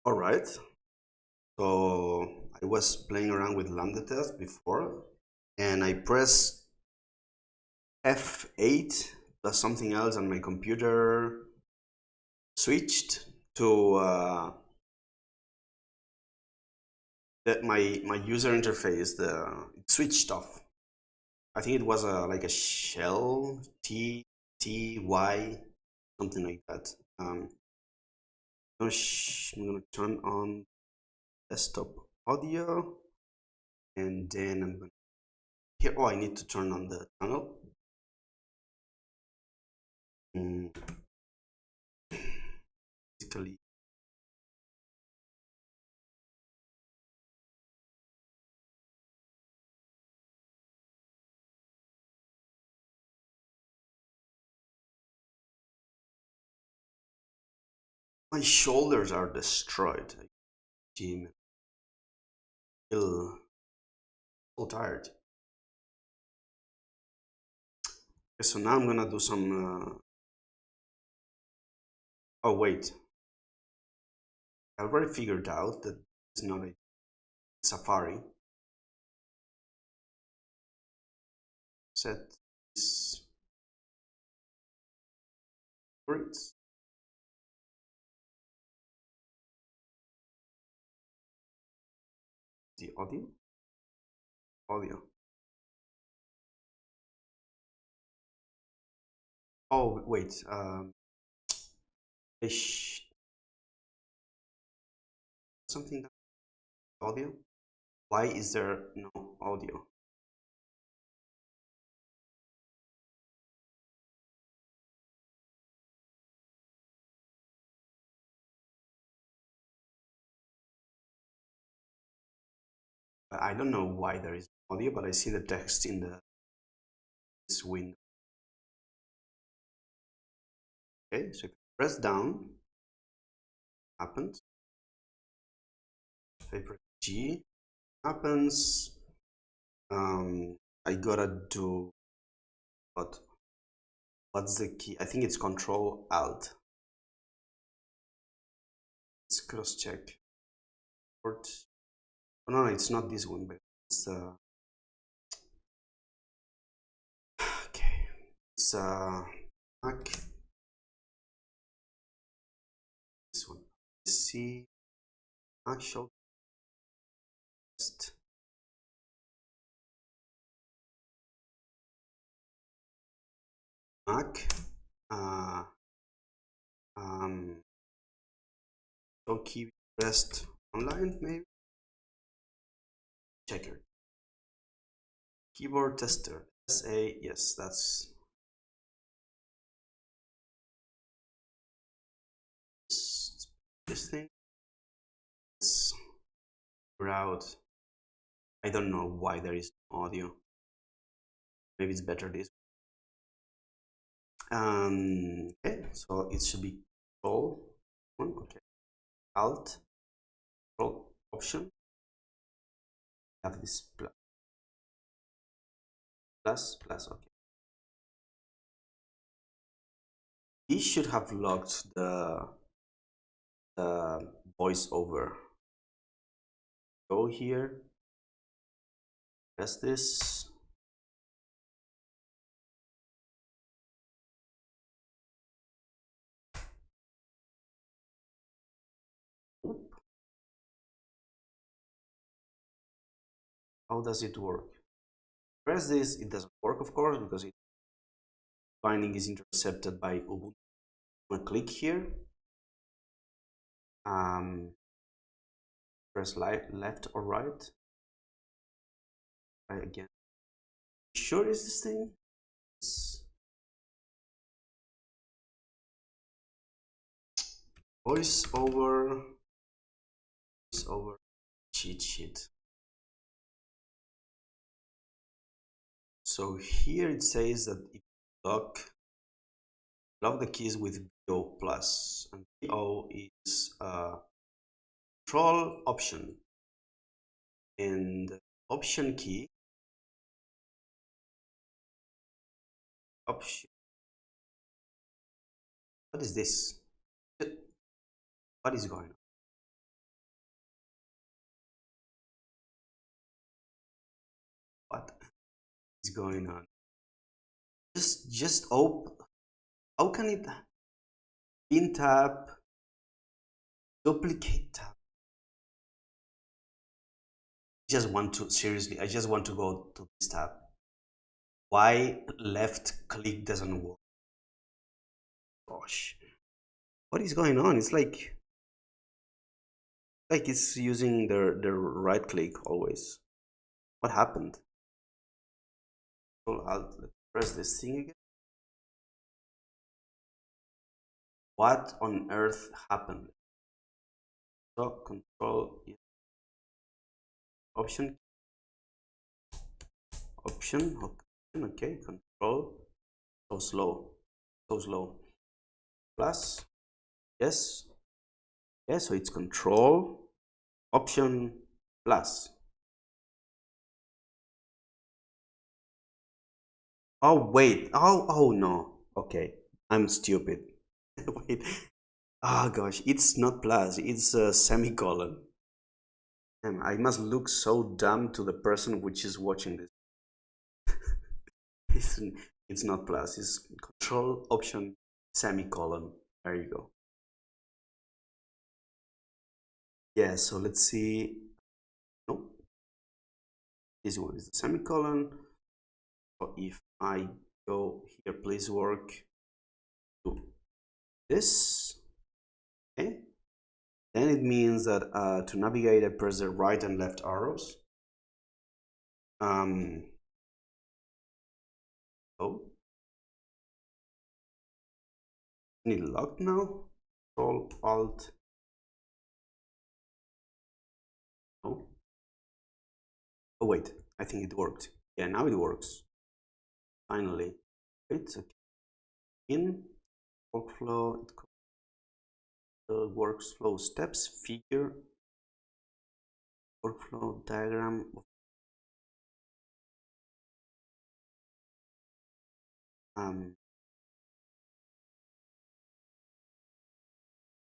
All right. So I was playing around with lambda test before, and I pressed F8 plus something else, and my computer switched to that my user interface. It switched off. I think it was like a shell T Y something like that. I'm gonna turn on desktop audio, and then I'm gonna here. Oh, I need to turn on the channel. Mm, basically, my shoulders are destroyed. Jim, feel so tired. Okay, so now I'm gonna do some. Oh wait, I already figured out that it's not a Safari. Set this words. The audio. Oh wait, ish, something audio. Why is there no audio? I don't know why there is audio, but I see the text in this window. Okay, so if you press down, happens. If I press G, happens. I gotta do what? What's the key? I think it's Control Alt. Let's cross check. Port. Oh, no, it's not this one, but it's okay. It's Mac. This one. See Mac show test. Mac. Uh, um, show key rest online maybe. Checker. Keyboard tester. SA. Yes, that's this thing. Let's route. I don't know why there is no audio. Maybe it's better this. Okay, so it should be Control one. Okay, Alt, Control Option. Have this plus. Okay, he should have locked the voiceover. Go here. Press this. How does it work? Press this. It doesn't work, of course, because it binding is intercepted by Ubuntu. I'm gonna click here. Press left or right. Try again. Sure is this thing? Voiceover cheat sheet. So here it says that if you lock the keys with VO plus, and VO is control option, and option key option. What is this? What is going on? is going on? Just open. How can it pin tab, duplicate tab? Just want to seriously. I just want to go to this tab. Why left click doesn't work? Gosh, what is going on? It's like it's using the right click always. What happened? I'll press this thing again. What on earth happened? So control option okay, control, so slow, plus, yes, so it's control option plus. Oh wait, oh no, okay, I'm stupid. Wait, oh gosh, it's not plus, it's a semicolon. Damn, I must look so dumb to the person which is watching this. it's, it's not plus, it's control option semicolon. There you go. Yeah, so let's see. Nope, this one is the semicolon. So if I go here, please work to this, okay, then it means that to navigate I press the right and left arrows. Oh, need locked now. Control Alt. Oh, oh wait, I think it worked. Yeah, now it works. Finally, wait. Okay. In workflow, it the workflow steps figure workflow diagram of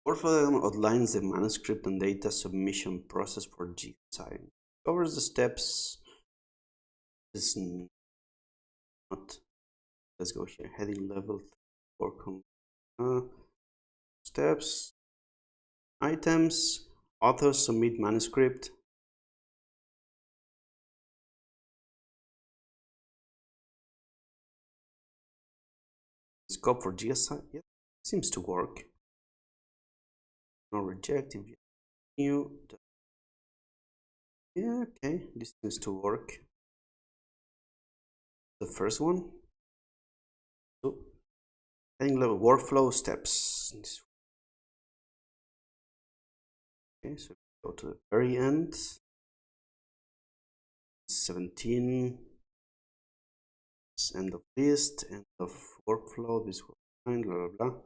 workflow outlines the manuscript and data submission process for GSI. Covers the steps. Is not. Let's go here. Heading level. Work on steps. Items. Authors submit manuscript. Scope for GSI. Yeah, seems to work. No reject. New. Yeah, okay. This seems to work. The first one. So, heading level workflow steps. Okay, so go to the very end. 17. End of list, end of workflow. This will fine, blah blah blah.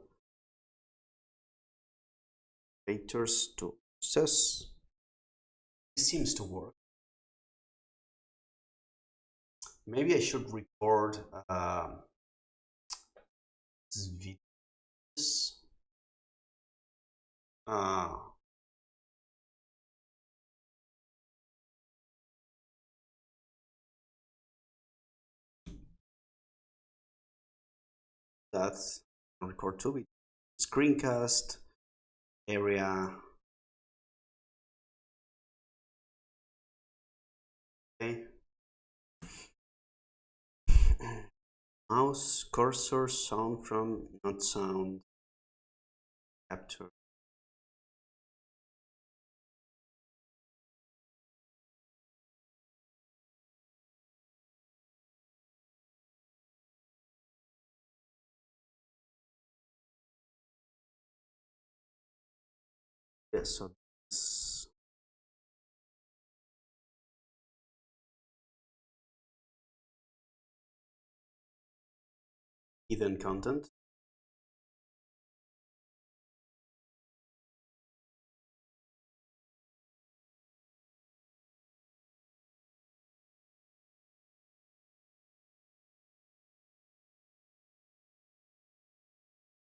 Filters to process. It seems to work. Maybe I should record this videos. That's record to it. Screencast area. Okay. Mouse cursor sound from not sound capture. Yes, so this hidden content.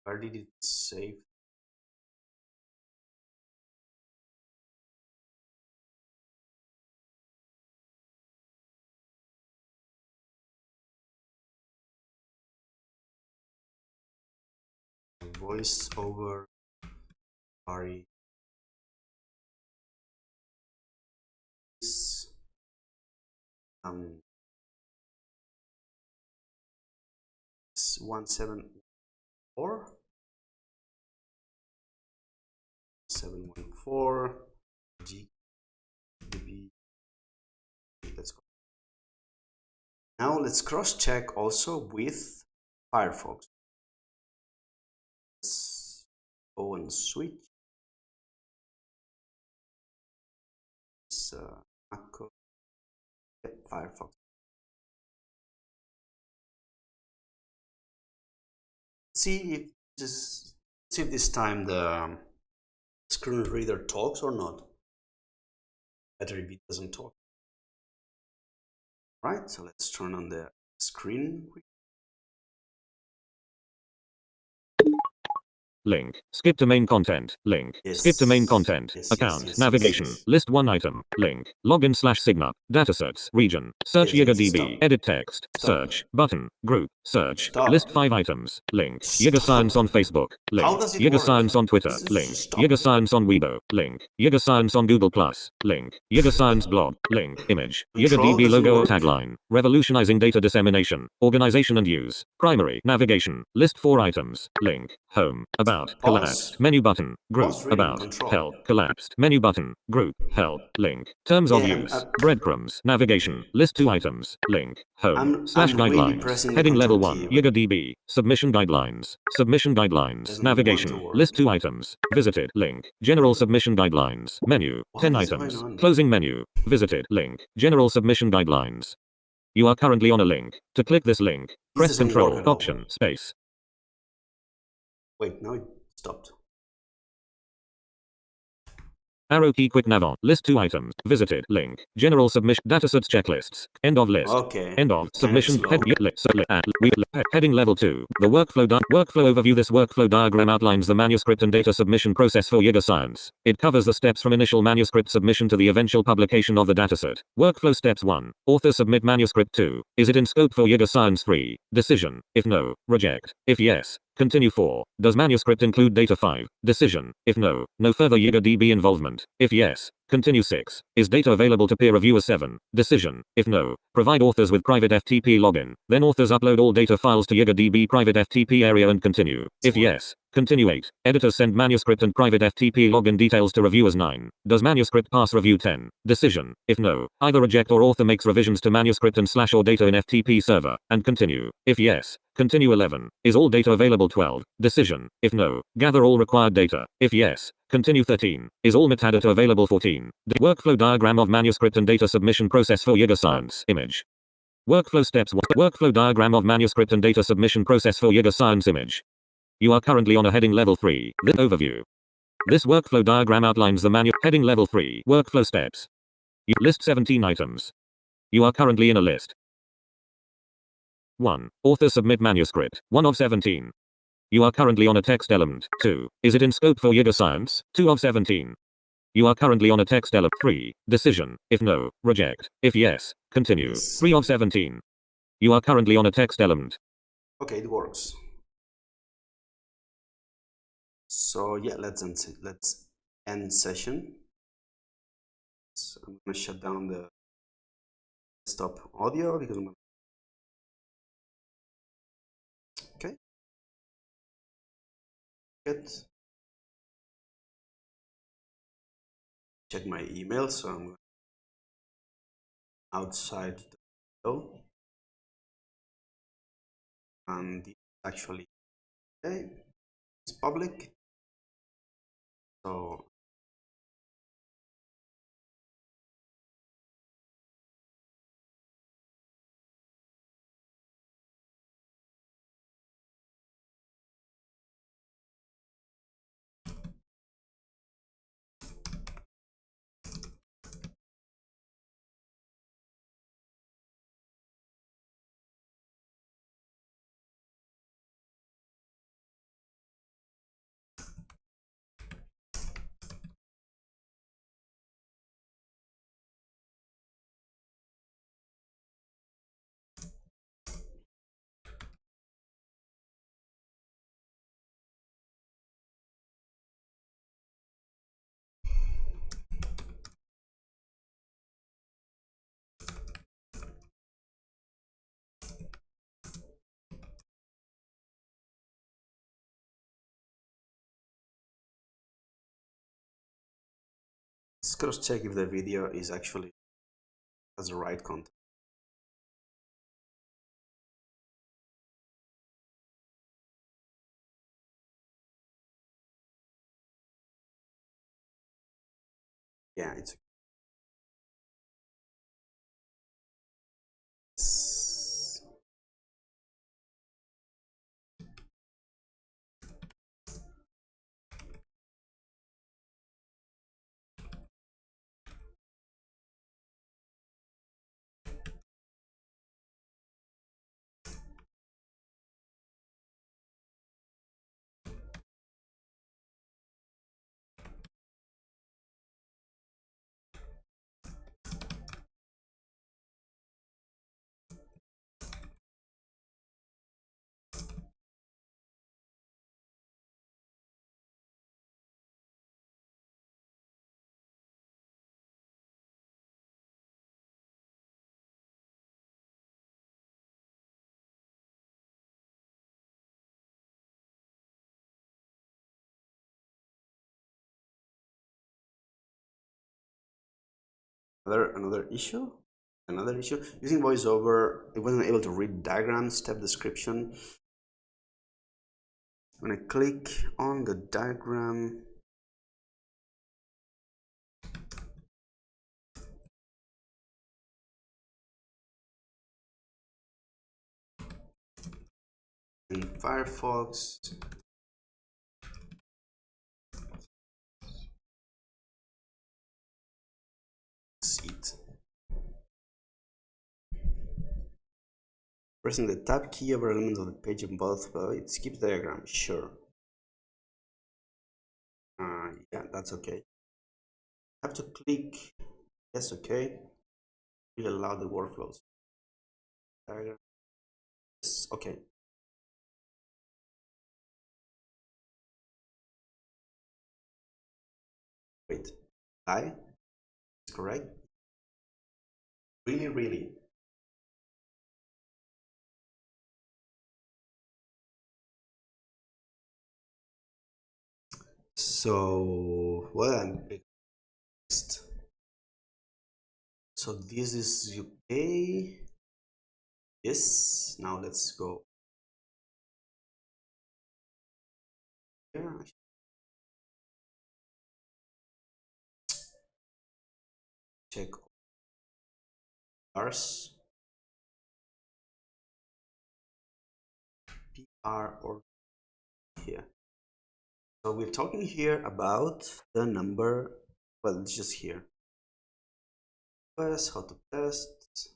Where did it save? voice over Ari is 174 714 GB. Let's go. Now let's cross check also with Firefox. Let's go and switch. It's Macro. Firefox. See if this time the screen reader talks or not. Better if it doesn't talk. Right, so let's turn on the screen. Link. Skip to main content. Link. Yes. Skip to main content. Yes, Account. yes, Navigation. yes. List one item. Link. Login/signup. Datasets. Region. Search Yes, YigaDB. stop. Edit text. Stop. Search. Button. Group. Search. Stop. List 5 items. Link. Stop. Yiga Science on Facebook. Link. How does it Yiga work? Science on Twitter. Link. Stop. Yiga Science on Weibo. Link. Yiga Science on Google+. Link. Yiga Science blog. Link. Image. YigaDB logo or tagline. Revolutionizing data dissemination, organization and use. Primary. Navigation. List 4 items. Link. Home. About. Collapsed. Menu button. Group. About. Help. Collapsed. Menu button. Group. Help. Link. Terms of use. Breadcrumbs. Navigation. List 2 items. Link. Home. Guidelines. Really Heading level 1. YigaDB. Submission guidelines. Submission guidelines. Navigation. List 2 items. Visited. Link. General submission guidelines. Menu. 10 items. Closing menu. Visited. Link. General submission guidelines. You are currently on a link. To click this link, press Control, Option, Space. Wait, no, it stopped. Arrow key quick nav on. List 2 items. Visited. Link. General submission. Datasets checklists. End of list. Okay. End of submission. Heading level 2. The workflow overview. This workflow diagram outlines the manuscript and data submission process for Yiga Science. It covers the steps from initial manuscript submission to the eventual publication of the dataset. Workflow steps 1. Author submit manuscript. 2. Is it in scope for Yiga Science? 3. Decision. If no, reject. If yes, continue. 4. Does manuscript include data? 5. Decision. If no, no further YigaDB involvement. If yes, continue. 6. Is data available to peer reviewers? 7. Decision. If no, provide authors with private FTP login. Then authors upload all data files to YigaDB private FTP area and continue. If yes, continue. 8. Editors send manuscript and private FTP login details to reviewers. 9. Does manuscript pass review? 10. Decision. If no, either reject or author makes revisions to manuscript and / or data in FTP server, and continue. If yes, continue. 11. Is all data available? 12. Decision. If no, gather all required data. If yes, continue. 13. Is all metadata available? 14. The workflow diagram of manuscript and data submission process for Yiga Science. Image. Workflow steps. Workflow diagram of manuscript and data submission process for Yiga Science. Image. You are currently on a heading level 3. This overview. This workflow diagram outlines the heading level 3. Workflow steps. You list 17 items. You are currently in a list. 1. Author submit manuscript. 1 of 17. You are currently on a text element. 2. Is it in scope for Yiga Science? 2 of 17. You are currently on a text element. 3. Decision. If no, reject. If yes, continue. 3 of 17. You are currently on a text element. Okay, it works. So yeah, let's end session. So I'm gonna shut down the desktop audio because okay. Good. Check my email, so I'm outside the window, and actually okay, it's public. So Let's cross check if the video is actually has the right content. Yeah, it's another issue. Another issue using voiceover, it wasn't able to read diagram step description. When I click on the diagram, in Firefox, see it. Pressing the tab key over elements of the page in both, it skips diagram. Sure. Yeah, that's okay. I have to click yes, okay. Will allow the workflows. Diagram. Yes, okay. Wait. I is correct. Really, really. So what I'm next. So this is okay. Yes. Now let's go here. Check R's, PR, or here. So we're talking here about the number. Well, it's just here. First, how to test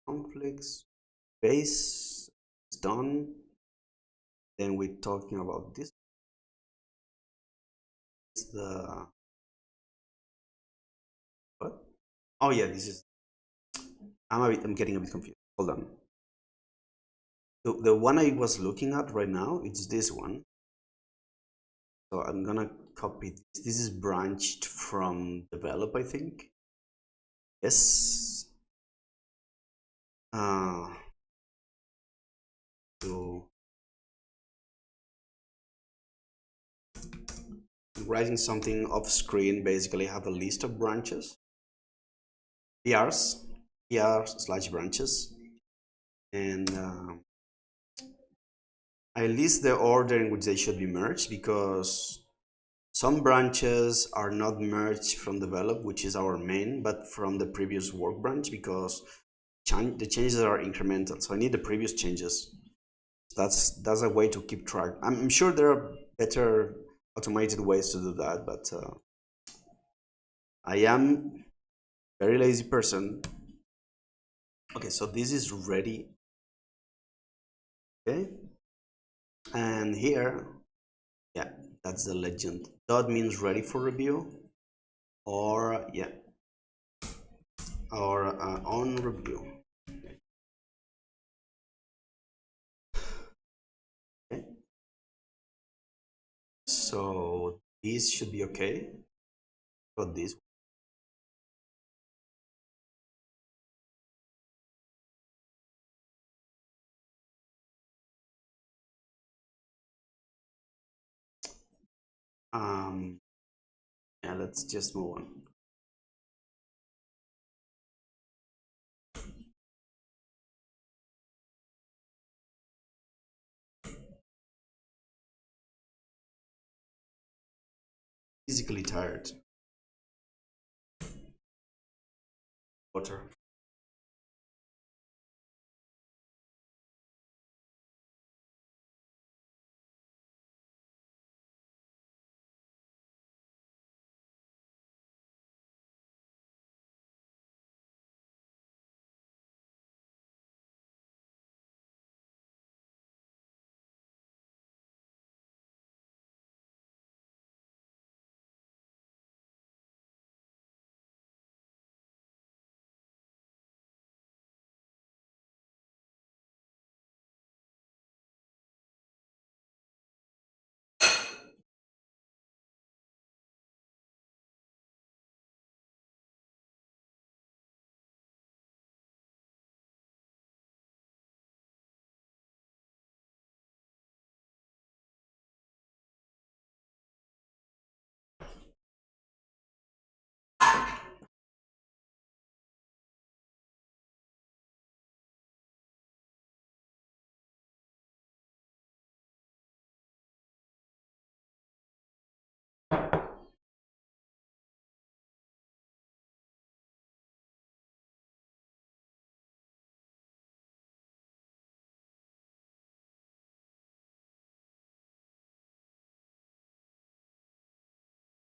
conflicts. Base is done. Then we're talking about this. The what? Oh yeah, this is. I'm getting a bit confused. Hold on. The one I was looking at right now, it's this one. So I'm gonna copy this. This is branched from develop, I think. Yes. So writing something off screen, basically have a list of branches, PRs, PR/branches, and I list the order in which they should be merged because some branches are not merged from develop, which is our main, but from the previous work branch because the changes are incremental. So I need the previous changes. That's a way to keep track. I'm sure there are better automated ways to do that, but I am very lazy person. Okay, so this is ready. Okay, and here, yeah, that's the legend. Dot means ready for review, or yeah, or on review. Okay, so this should be okay. Got this. Um, Yeah, let's just move on. Physically tired. Water.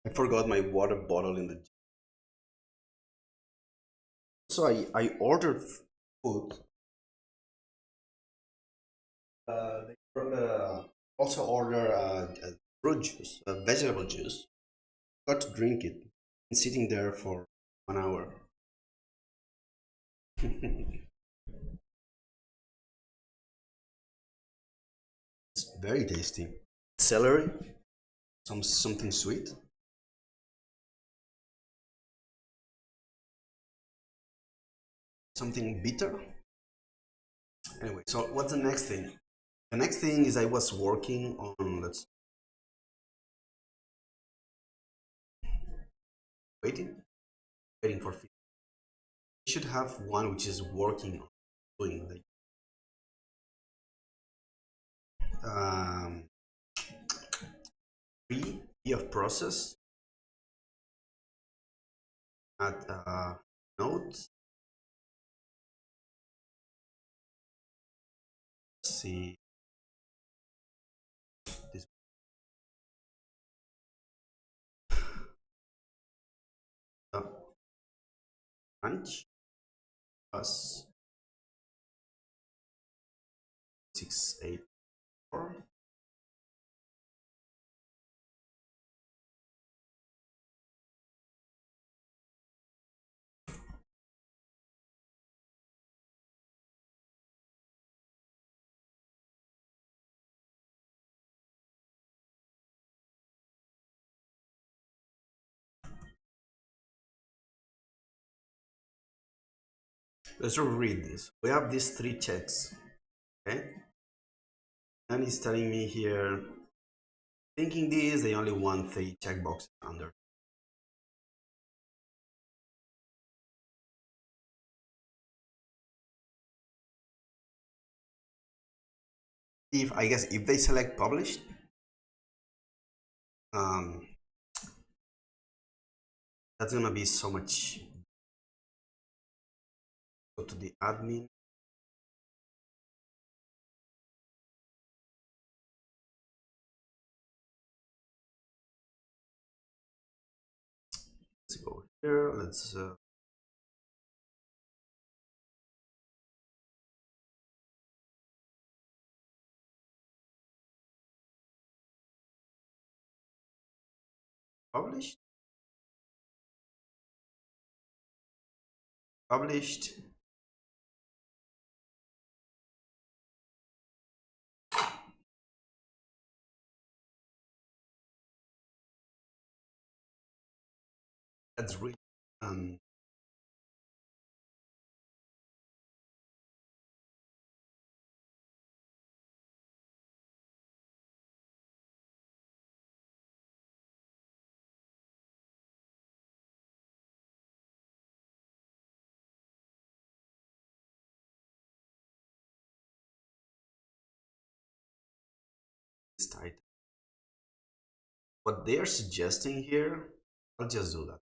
I forgot my water bottle in the. So I ordered food. They also order fruit juice, vegetable juice. Got to drink it. Been sitting there for 1 hour. It's very tasty. Celery, something sweet, something bitter. Anyway, so what's the next thing? The next thing is I was working on, let's waiting for feedback. You should have one which is working on doing like um, P of process at nodes. Let's see this branch plus 684. Let's read this. We have these three checks. Okay, and he's telling me here, thinking this, they only want the checkbox under. If I guess if they select published, um, that's gonna be so much. Go to the admin. Let's go here. Let's published. Published. That's really um, list item. What they are suggesting here, I'll just do that.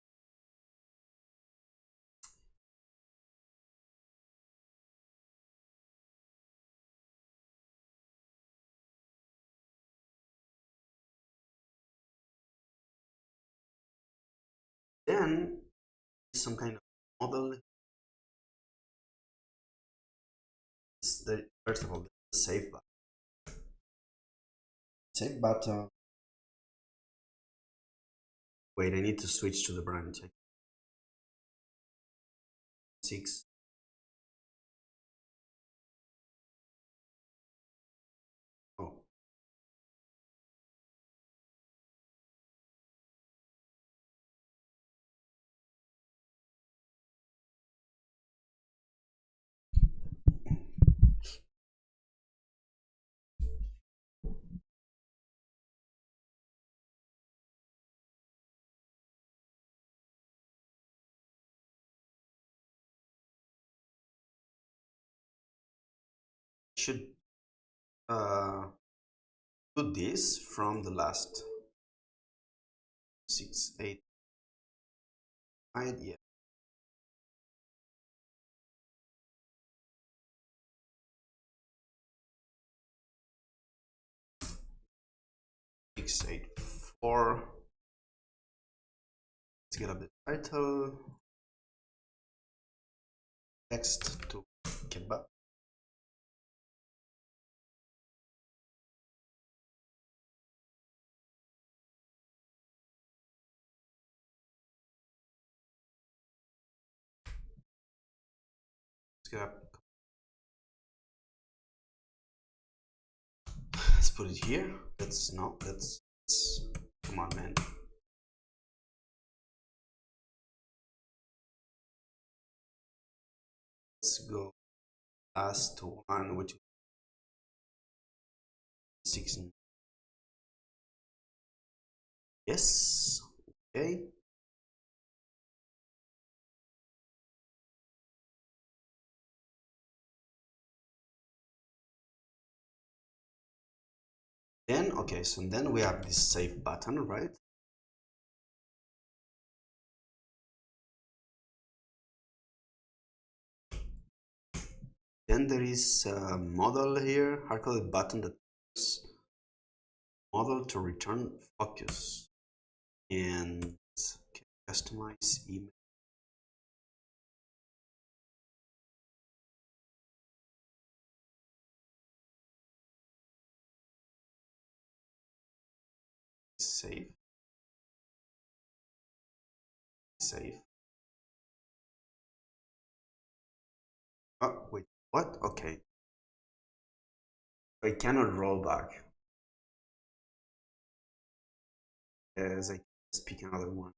Then some kind of model. First of all, the save button. Save button. Wait, I need to switch to the branch. 6. Oh. Should do this from the last 6, 8, 9, yeah. Six, 8, 4. Let's get up the title. Text to kebab. Let's put it here. Let's come on, man. Let's go last one, which is 6. Yes. Okay. Then, okay, so then we have this save button, right? Then there is a model here, hard-coded button that is model to return focus. And okay, customize email. Save. Save. Oh, wait, what? Okay. I cannot roll back. As I just pick another one.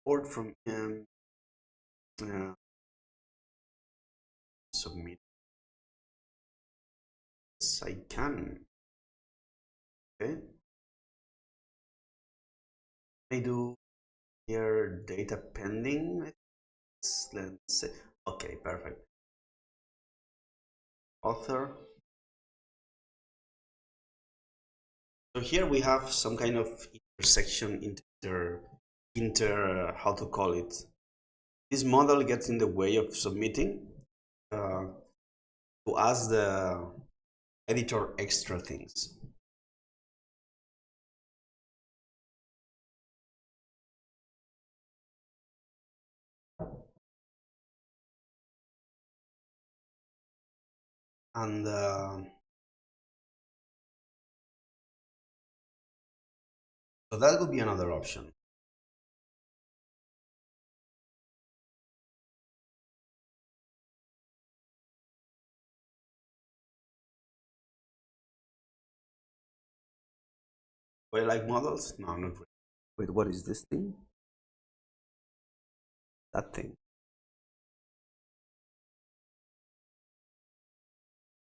Port from him. Submit. Yes, I can. Okay. I do here data pending. Let's say. Okay, perfect. Author. So here we have some kind of intersection, how to call it. This model gets in the way of submitting to ask the editor extra things. And so that would be another option. Do I like models? No, not really. Wait, what is this thing? That thing.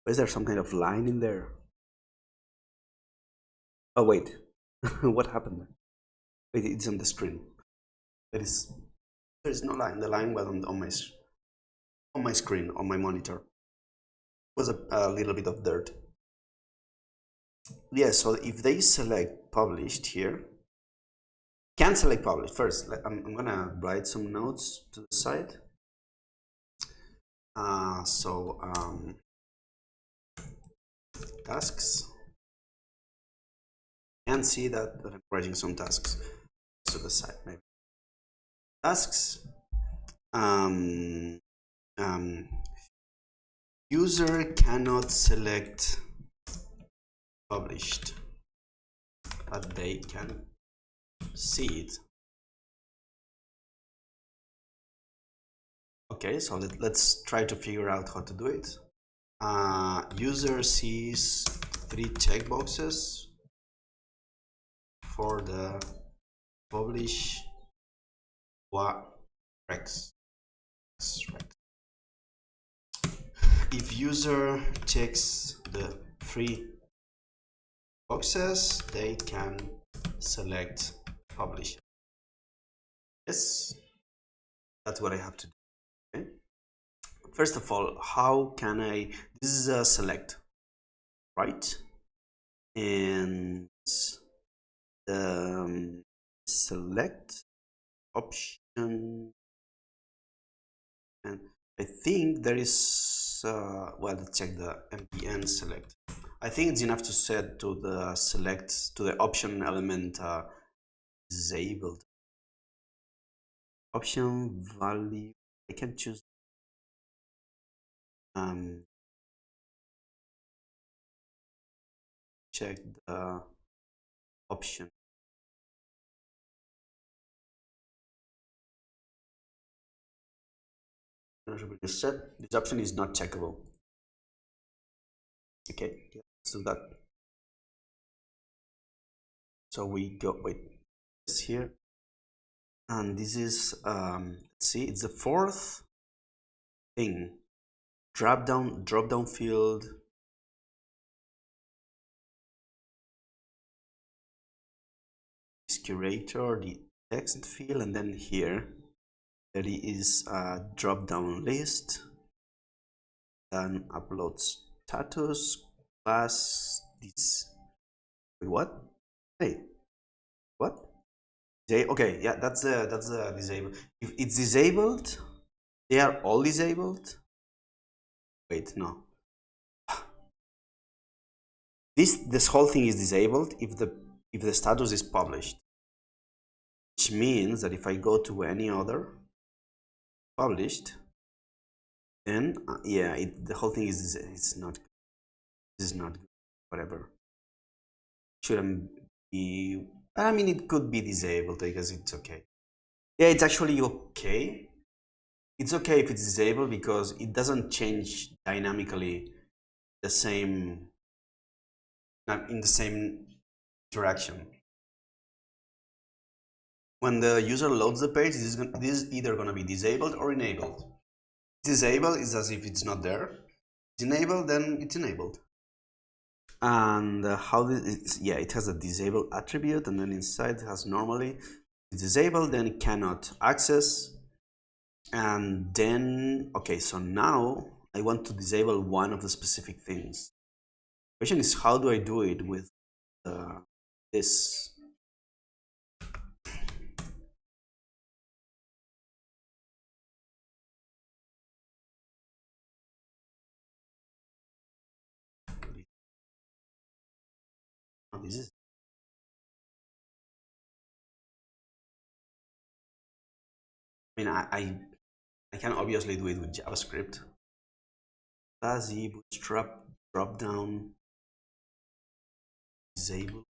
Is there some kind of line in there? Oh, wait. What happened? Wait, it's on the screen. There is no line. The line was on my screen, on my monitor. was a little bit of dirt. Yeah, so if they select published here, can select published first. I'm gonna write some notes to the side. Tasks, and see that I'm writing some tasks to the side. Maybe tasks. Um, um, User cannot select published, but they can see it. Okay, so let's try to figure out how to do it. User sees 3 checkboxes for the publish rex. If user checks the 3 boxes, they can select publish. Yes, that's what I have to do. Okay. First of all, how can I, this is a select, right? And the select option, and I think there is, well, let's check the mpn select. I think it's enough to set to the select, to the option element disabled. Option value, I can choose check the option. Set this option is not checkable. Okay, let's do that. So we go, wait, this here, and this is see, it's the 4th thing. Drop down field, this curator, the text field, and then here there is a drop down list, then upload status plus this. Wait, what? Hey, what? Okay, yeah, that's the disabled. If it's disabled, they are all disabled. Wait, no. This whole thing is disabled if the status is published, which means that if I go to any other published, then yeah, the whole thing is, it's not, this is not good. Whatever, shouldn't be. I mean, it could be disabled because it's okay. Yeah, it's actually okay. It's okay if it's disabled because it doesn't change dynamically the same, not in the same interaction. When the user loads the page, this is either going to be disabled or enabled. Disabled is as if it's not there. It's enabled, then it's enabled. And how this, yeah, it has a disable attribute, and then inside it has normally it's disabled, then it cannot access. And then, okay, so now I want to disable one of the specific things. The question is, how do I do it with this? Oh, this is, I mean, I can obviously do it with JavaScript. Fuzzy bootstrap drop down disable.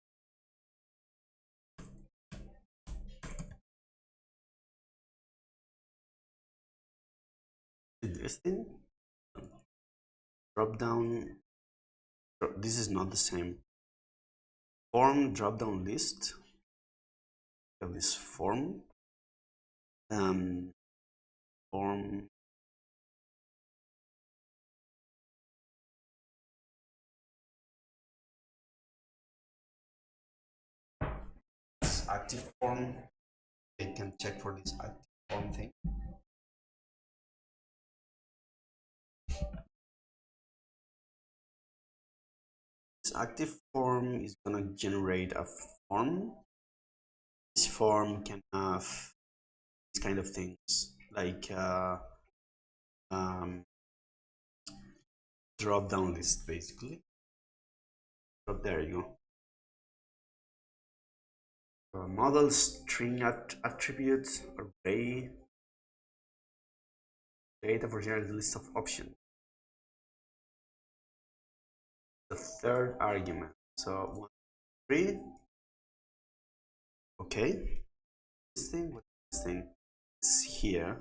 This thing drop down. This is not the same. Form drop down list. We have this form. Form. Active form. I can check for this active form thing. this active form is gonna generate a form. This form can have these kind of things like drop down list, basically. But there you go. Model string attributes array data for generated list of options. The third argument. So 1, 3. Okay. This thing, what this thing? It's here,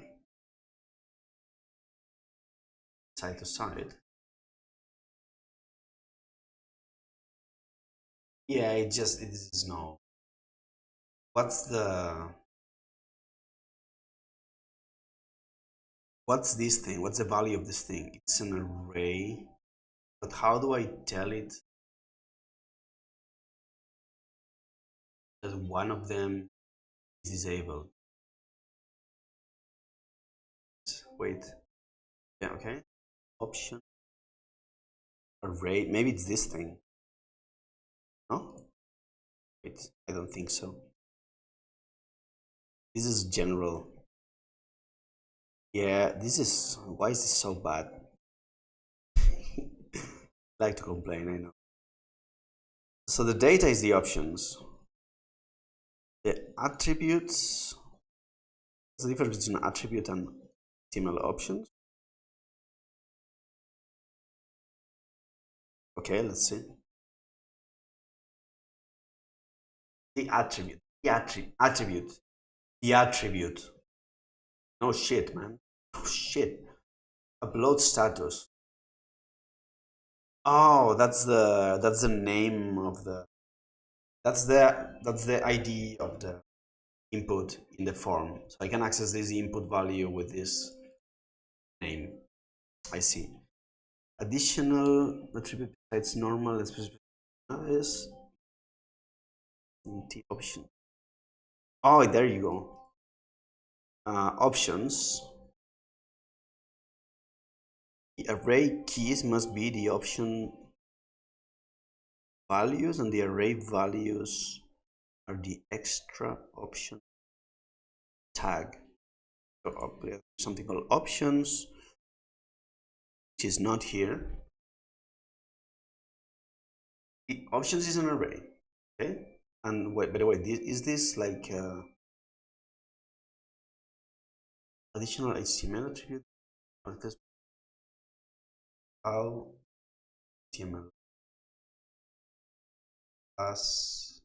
side to side. Yeah, it is no. What's this thing? What's the value of this thing? It's an array, but how do I tell it that one of them is disabled? Wait. Yeah, okay. Option array. Maybe it's this thing. No? Wait, I don't think so. This is general. Yeah, this is, why is this so bad? Like to complain, I know. So the data is the options. The attributes, what's the difference between attribute and HTML options? Okay, let's see. The attribute, the attribute. No shit, man. Oh shit. Upload status. Oh, that's the name of the, that's the ID of the input in the form. So I can access this input value with this name. I see. Additional attribute besides normal and specific is the option. Oh, there you go. Options. The array keys must be the option values, and the array values are the extra option tag. So something called options, which is not here. The options is an array, okay? And wait, by the way, is this like additional HTML attribute? Or this how HTML class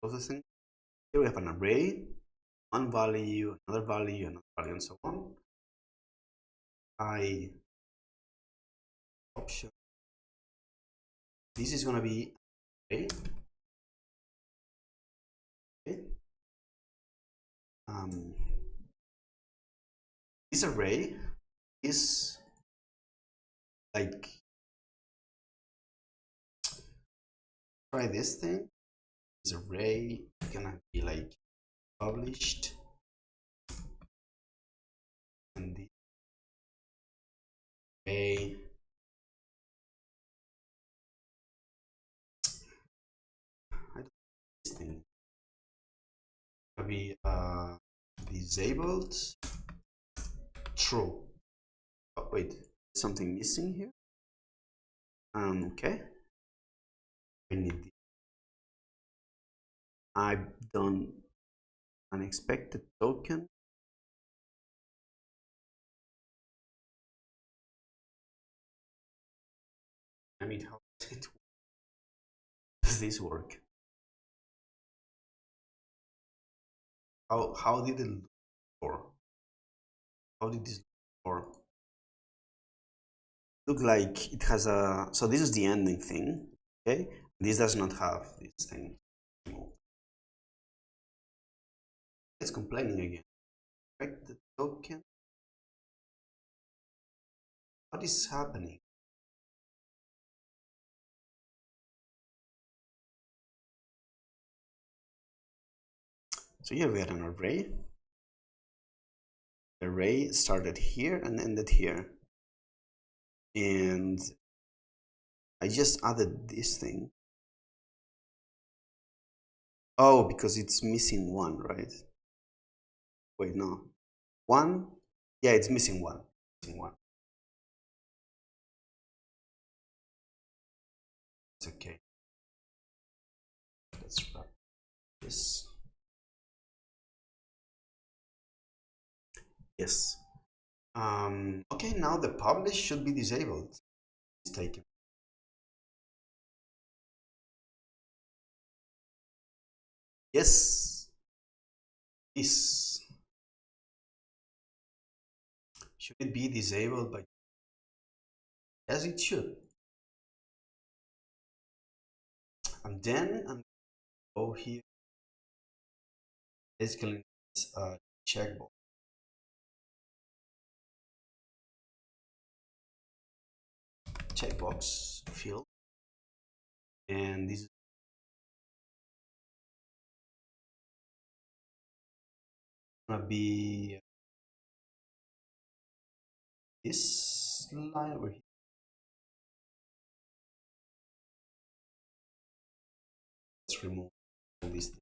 processing? Here we have an array, one value, another value, another value, and so on. I option. This is gonna be array. Okay. This array is like, try this thing. This array is gonna be like published, and the array this thing gonna be disabled true. Oh, wait, something missing here. Okay, I need the, I've done unexpected token. I mean, how does this work? How did it look for? How did this look for? Look like it has a, so this is the ending thing, okay? This does not have this thing. It's complaining again. Expect the token. What is happening? So here we had an array. array started here and ended here. And I just added this thing. Oh, because it's missing one, right? Wait, no. One? Yeah, it's missing one. Missing one. It's okay. Let's wrap this. Yes. Okay, now the publish should be disabled. It's taken. Yes. Is. Should it be disabled by? Yes, it should. And then I'm go here. Basically, it's a checkbox. Checkbox field, and this is gonna be this line over here. Let's remove all these things.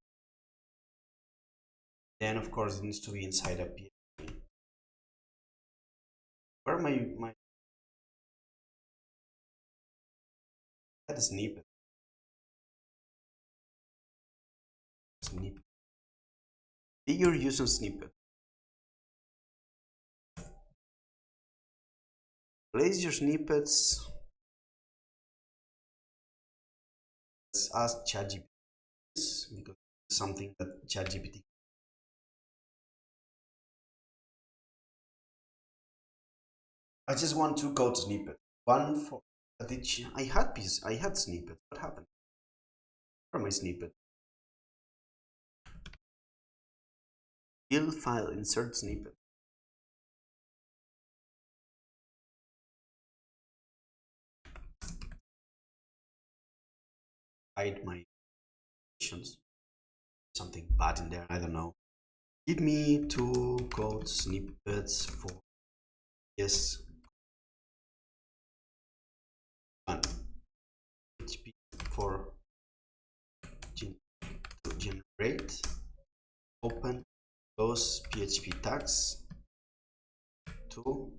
Then, of course, it needs to be inside a PHP. Where my that snippet. Figure using snippet. Place your snippets. Let's ask ChatGPT because it's something that ChatGPT. I just want two code snippets. One for but I had snippets. What happened? Where are my snippet? Build file, insert snippet. Hide my options. Something bad in there, I don't know. Give me two code snippets for yes. One PHP for to generate, open, close PHP tags. Two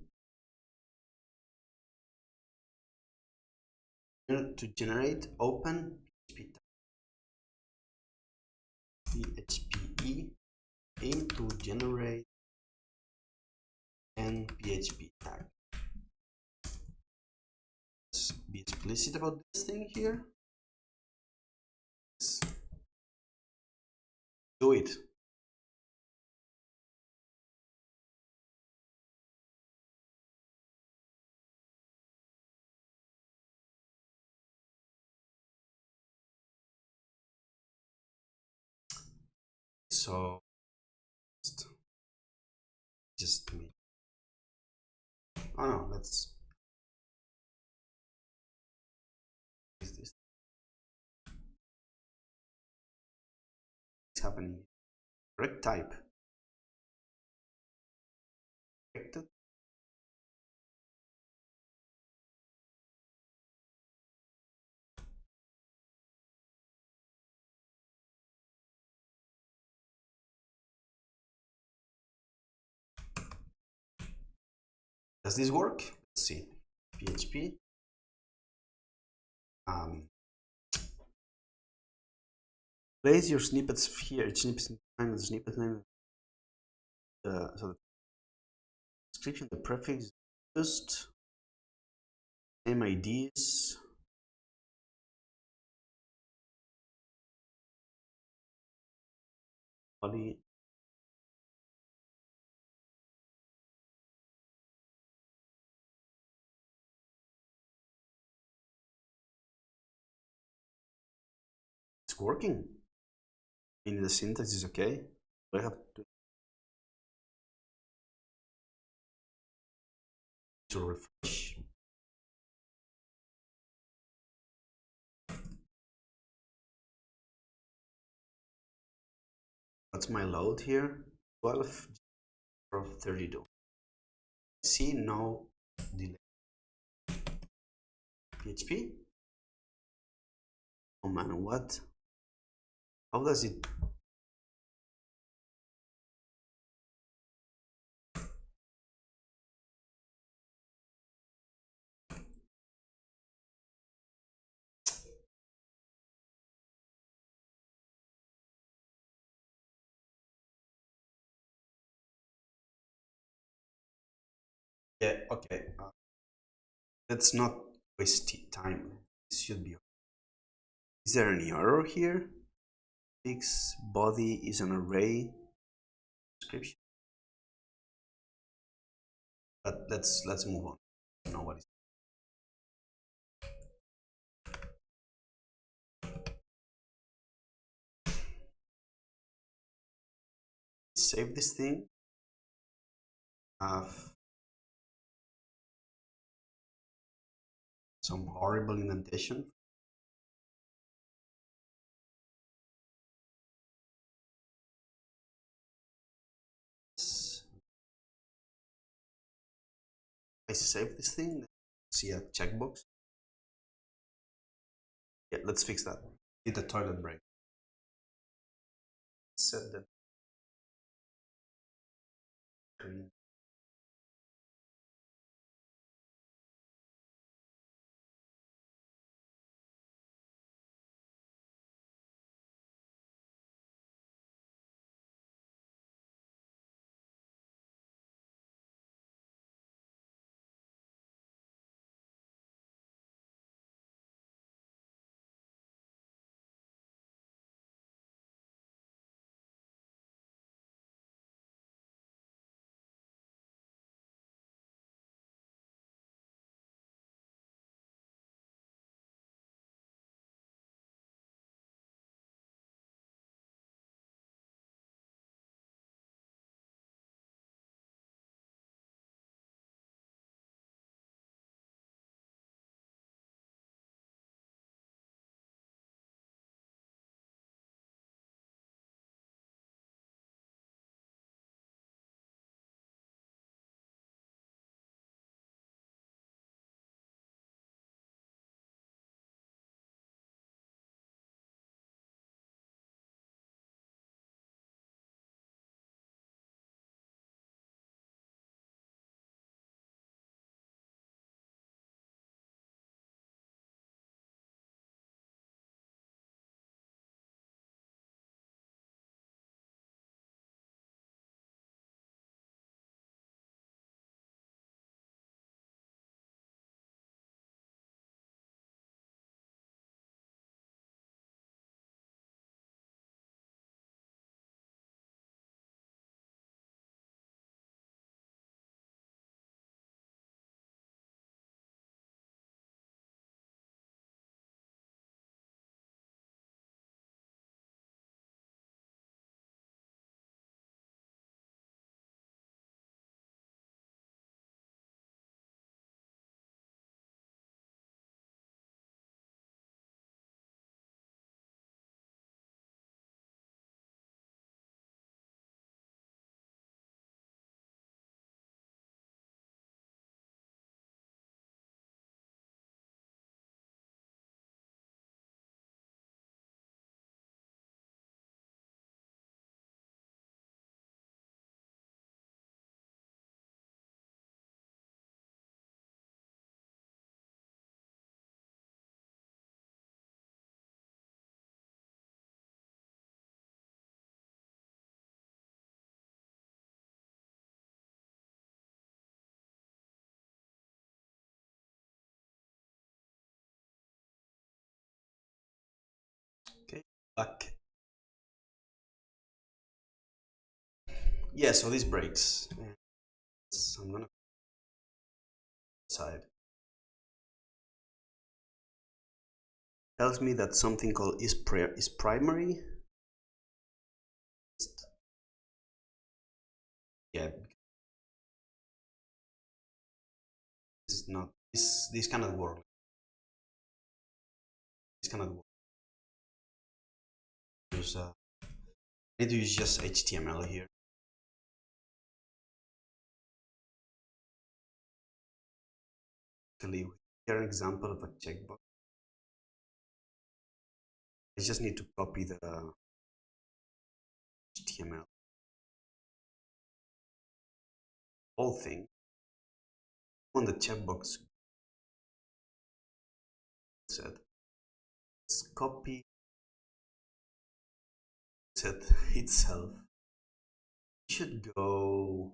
to generate, open PHP aim to generate an PHP tag. Let's be explicit about this thing here. Let's do it. So just me. Oh no, let's use this. What's happening? Correct type. Corrected. Does this work? Let's see. PHP. Place your snippets here. Snippet name, snippet name. So the description, the prefix, just name IDs. Body. It's working. In the syntax is okay. I have to refresh. What's my load here? 12 of 32. See, no delay. PHP. Oh man, what? How does it? Yeah, okay. Let's not waste time. This should be. Is there any error here? Fix body is an array description. But let's move on. I don't know what is. Save this thing. Have some horrible indentation. I save this thing. See a checkbox. Yeah, let's fix that. Need a toilet break. Set the screen. Okay, back. Yeah, so this breaks. I'm gonna side. Tells me that something called is primary. Yeah, this is not this cannot work. This cannot work. There's I need to use just HTML here. Actually, here an example of a checkbox. I just need to copy the HTML whole thing on the checkbox set. Let's copy set itself. It should go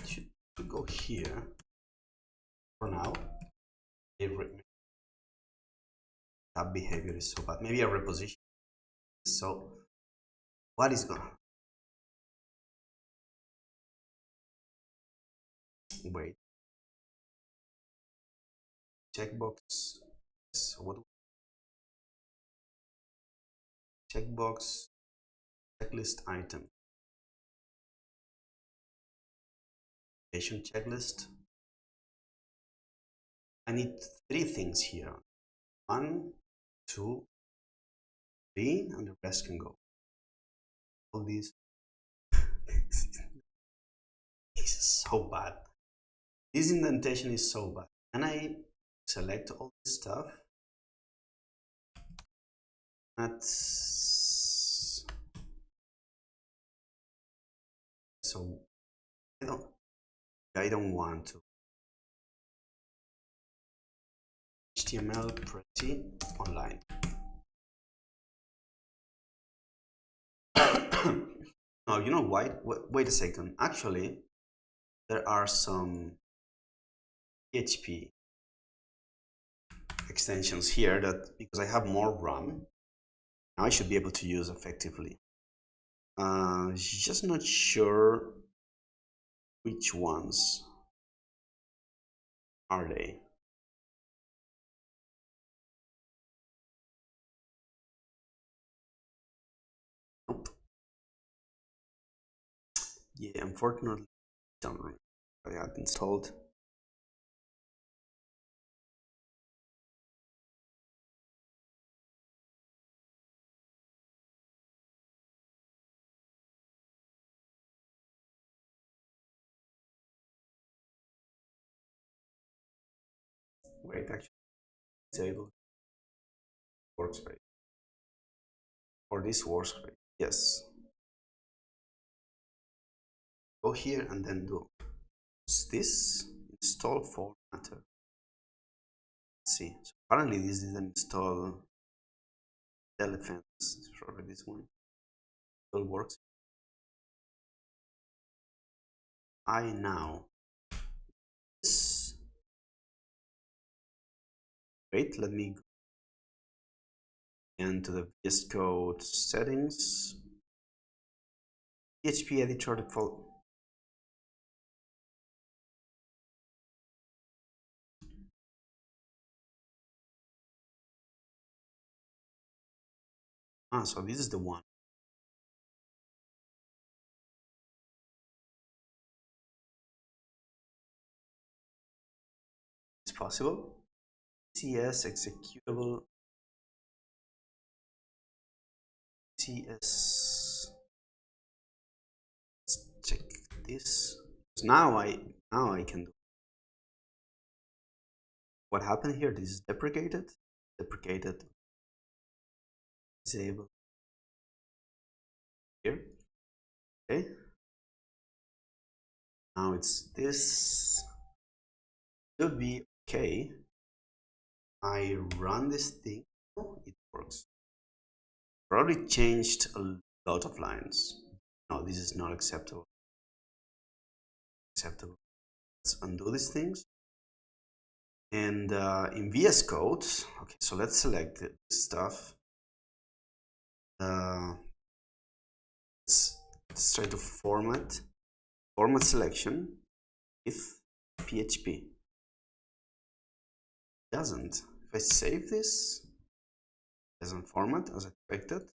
should go here for now. Tab behavior is so bad. Maybe a reposition. So what is gonna wait? Checkbox. So what? Checkbox checklist item. Checklist. I need 3 things here. 1, 2, 3, and the rest can go. All these. This is so bad. This indentation is so bad. And I select all this stuff. That's so I don't want to. HTML pretty online. No, you know why? Wait a second. Actually, there are some PHP extensions here that, because I have more RAM, now I should be able to use effectively. Just not sure which ones are they. Nope. Yeah, unfortunately, don't I have installed. Wait, actually, disable workspace or this workspace. Yes. Go here and then do this install formatter. Let's see. So apparently this didn't install elephants. It's probably this one. It all works. I now this. Wait, let me go into the VS Code settings. PHP editor default. So this is the one. It's possible. CS executable. CS. Let's check this. So now I can do. What happened here? This is deprecated. Deprecated. Disable. Here. Okay. Now it's this. Should be okay. I run this thing. Oh, it works. Probably changed a lot of lines. No, this is not acceptable. Let's undo these things. And in VS Code, okay, so let's select this stuff. Let's try to format selection with PHP. It doesn't. If I save this, it doesn't format as expected.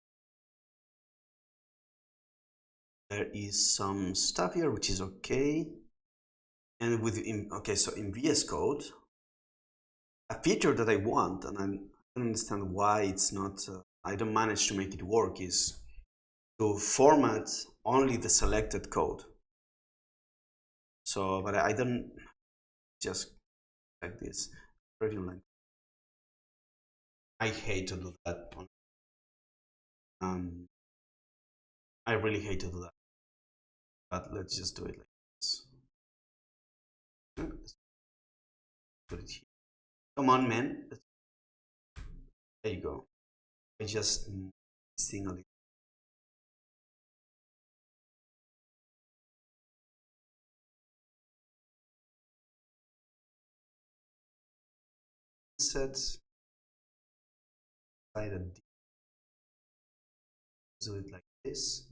There is some stuff here which is okay. And okay, so in VS Code, a feature that I want, and I don't understand why it's not, I don't manage to make it work, is to format only the selected code. So, but I don't just like this. Pretty like I hate to do that. Um, I really hate to do that. But let's just do it like this. Let's put it here. Come on, man. There you go. I just sing a little. Set. I do it like this.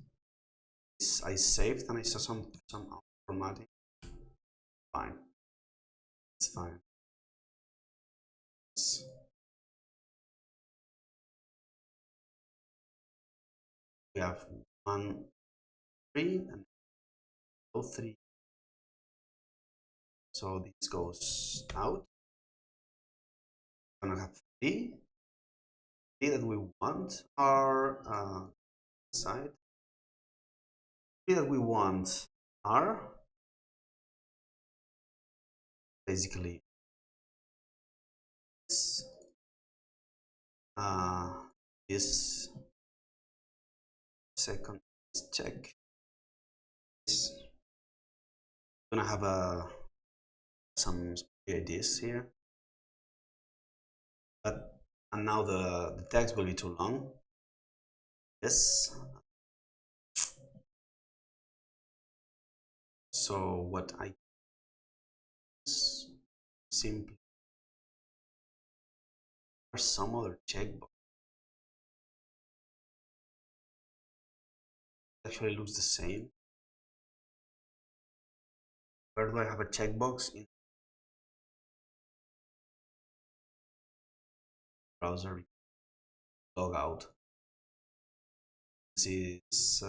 I saved and I saw some formatting. Fine. It's fine. We have 1, 3 and 3. So this goes out. We're gonna have 3. 3 that we want are side. 3 that we want are basically this, this second check. This. We're gonna have some ideas here, but and now the text will be too long. Yes. So what I simply or some other checkbox actually looks the same. Where do I have a checkbox in browser? Log out. This is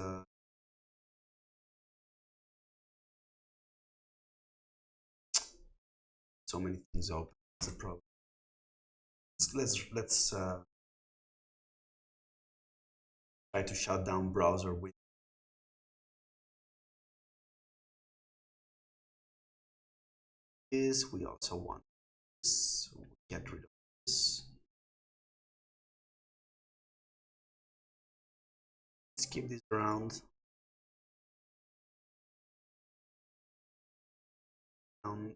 so many things open. That's the problem. Let's try to shut down browser with this. We also want this. We'll get rid of this. Let's keep this around. Down.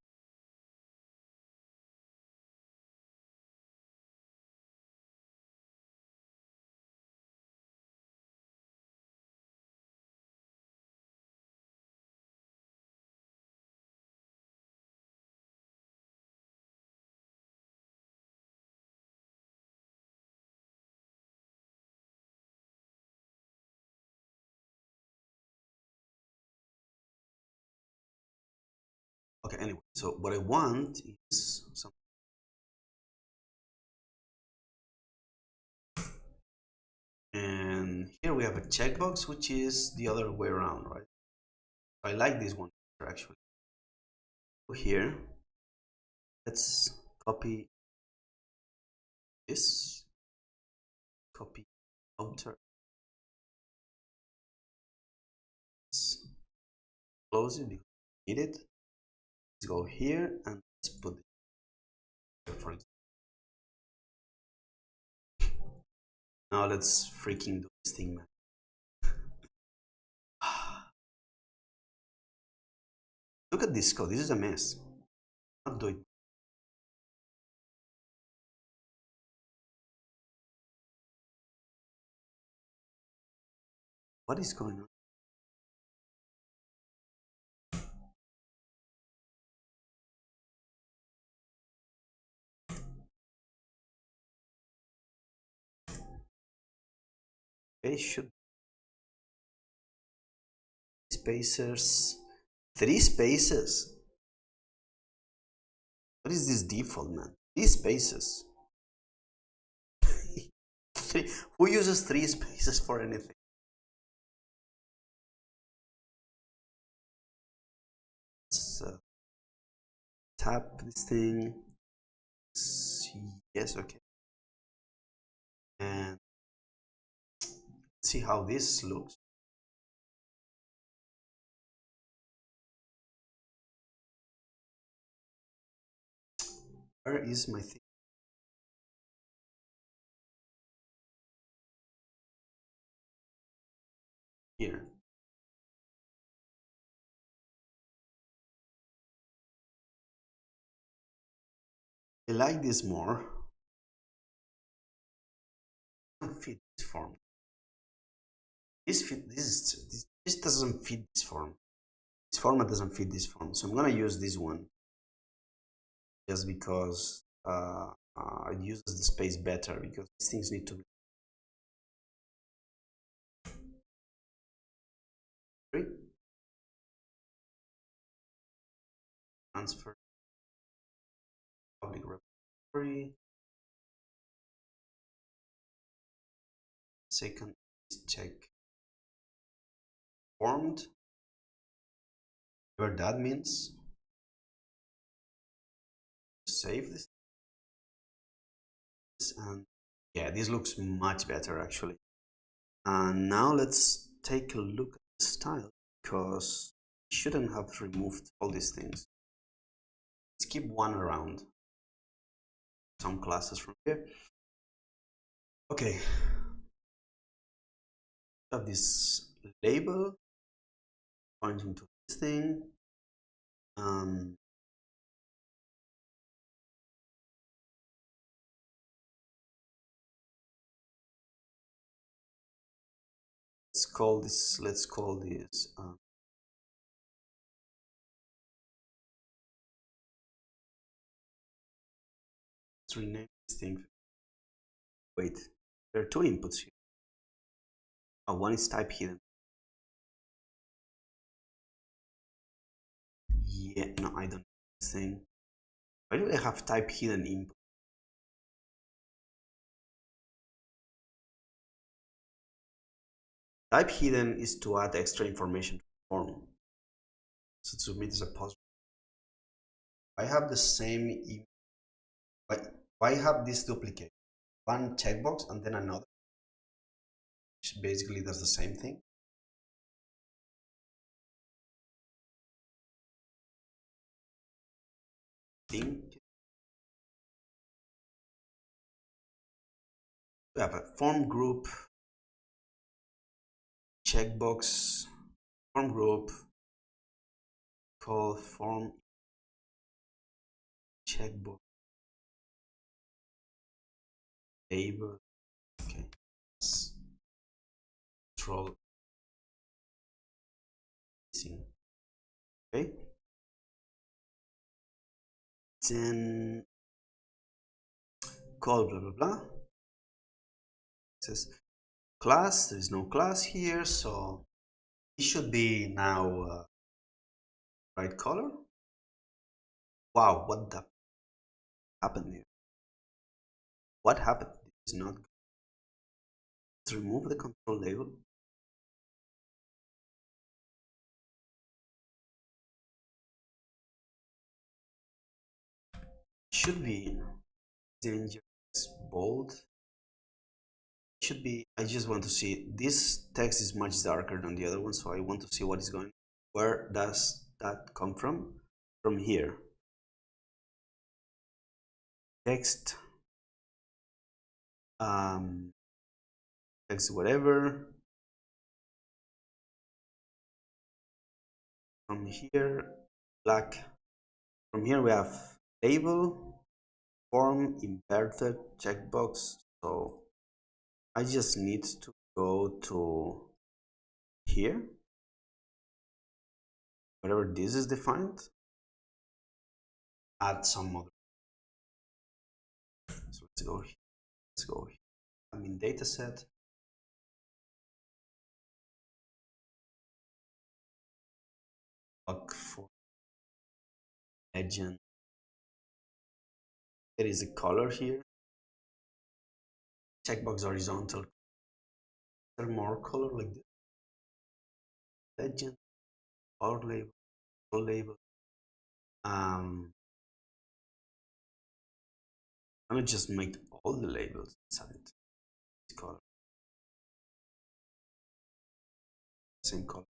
Okay, anyway, so what I want is some. And here we have a checkbox, which is the other way around, right? I like this one actually. So here, let's copy this, copy outer, let's close it because we need it. Let's go here and let's put it here, for example. Now let's freaking do this thing, man. Look at this code. This is a mess. Not do it. What is going on? They should spacers. 3 spaces. What is this default, man? 3 spaces. Who uses 3 spaces for anything? Let's tap this thing. Yes, okay. And see how this looks. Where is my thing? Here. I like this more. It doesn't fit this form. This doesn't fit this form. This format doesn't fit this form, so I'm gonna use this one just because it uses the space better, because these things need to be free. Transfer public repository. Second is check formed, whatever that means. Save this, and yeah, this looks much better actually. And now let's take a look at the style, because we shouldn't have removed all these things. Let's keep one around, some classes from here. Okay, have this label pointing to this thing. Let's call this let's rename this thing. Wait, there are two inputs here. One is type hidden. Yeah, no, I don't know this thing. Why do I have type hidden input? Type hidden is to add extra information to the form. So to submit as a positive. I have the same. Why have this duplicate? One checkbox and then another, which basically does the same thing. Think we have a form group checkbox, form group called form checkbox label. Okay, control missing. Okay, then call blah blah blah. It says class. There is no class here, so it should be now right color. Wow, what the happened here? What happened? This is not good. Let's remove the control label. Should be dangerous bold. Should be, I just want to see, this text is much darker than the other one, so I want to see what is going. Where does that come from? From here. Text, text whatever. From here, black. From here we have label, form, inverted, checkbox. So I just need to go to here, wherever this is defined, add some other. So let's go here. Let's go here. I'm in dataset. Look for legend. There is a color here. Checkbox horizontal. There more color like this. Legend, color label, color label. I'm gonna just make all the labels inside this color. Same color.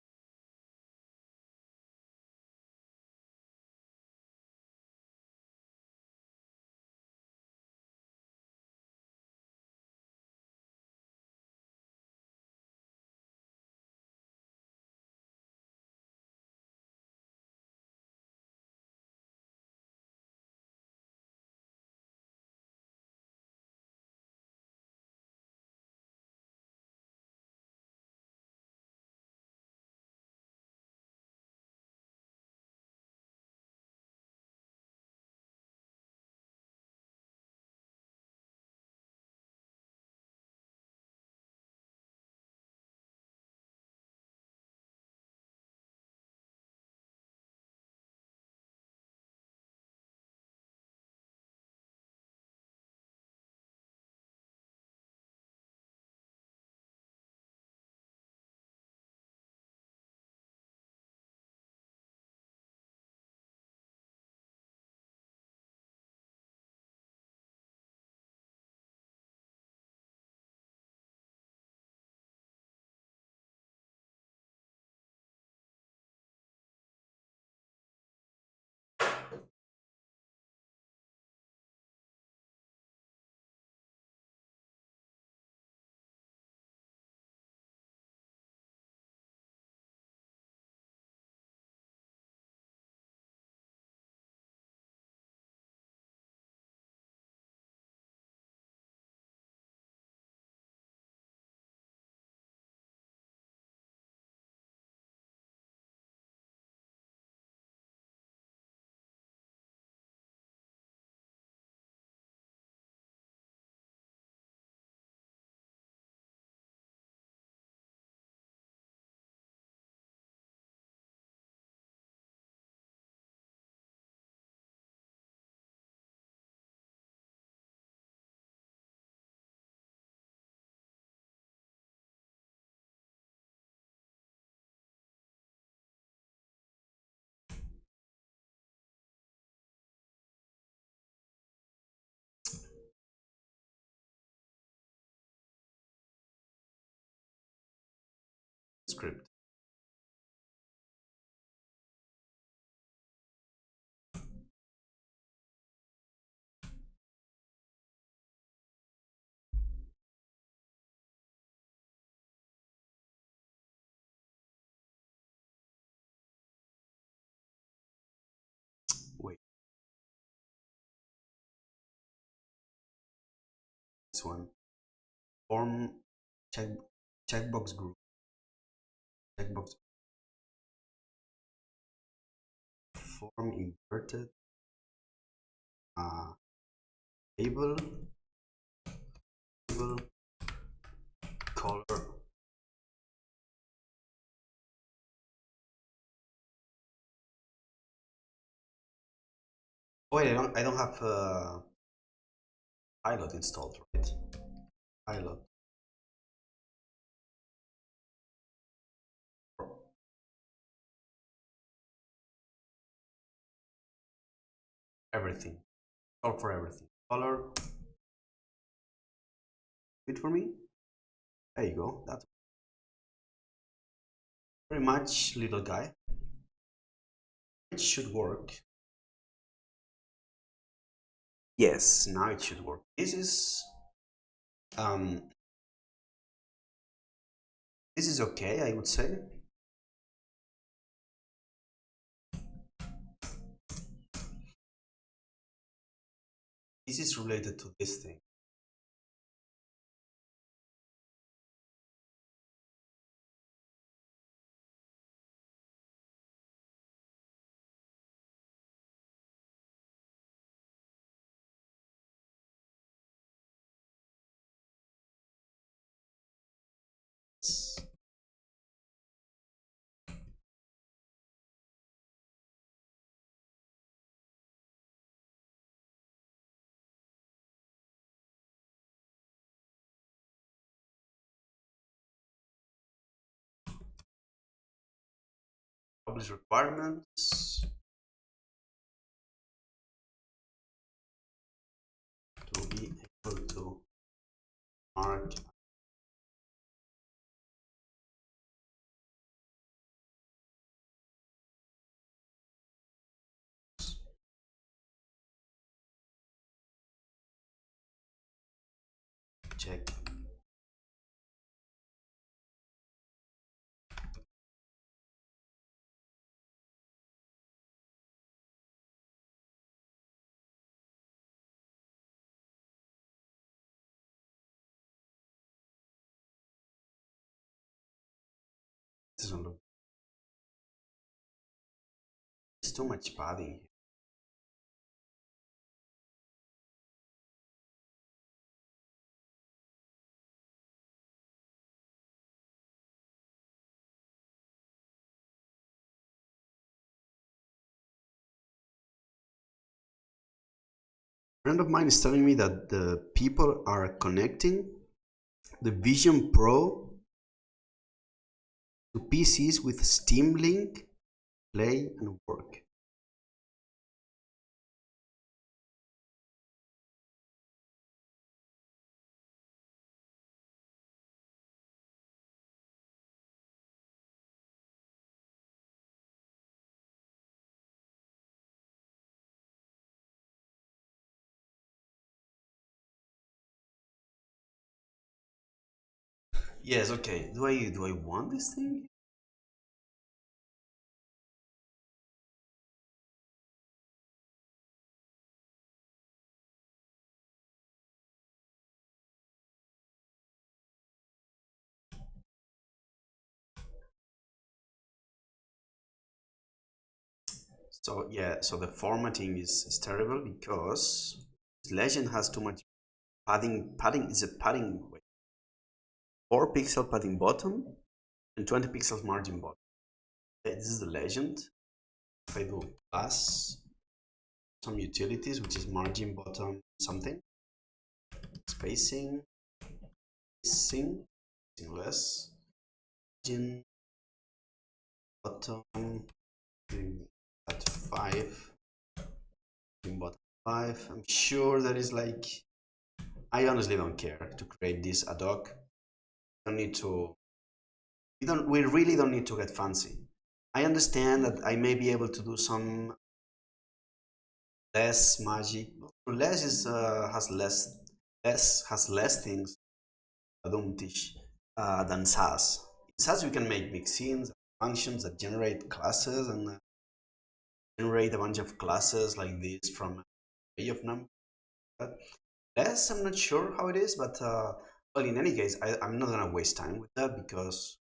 script. Wait, this one. Form check checkbox group. Checkbox form inverted. Table color. Wait, I don't have pilot installed, right? Pilot. Everything. All for everything. Color. Wait for me. There you go. That's very much, little guy. It should work. Yes, now it should work. Um this is okay, I would say. This is related to this thing. Publish requirements to be able to mark check. This doesn't look. It's too much padding. A friend of mine is telling me that the people are connecting the Vision Pro to PCs with Steam Link, play and work. Yes, okay. Do I want this thing? So yeah, so the formatting is terrible because Legend has too much padding. Padding is a padding. Wait, 4 pixel padding bottom and 20 pixels margin bottom. Okay, this is the Legend. If I do plus some utilities, which is margin bottom something, spacing, spacing less, margin bottom at 5, margin bottom 5. I'm sure that is like, I honestly don't care to create this ad hoc. I don't need to we really don't need to get fancy. I understand that I may be able to do some less magic. Less is has less things than SAS. In SAS, we can make mixins, functions that generate classes and generate a bunch of classes like this from an array of numbers. Less, I'm not sure how it is, but well, in any case, I'm not gonna waste time with that because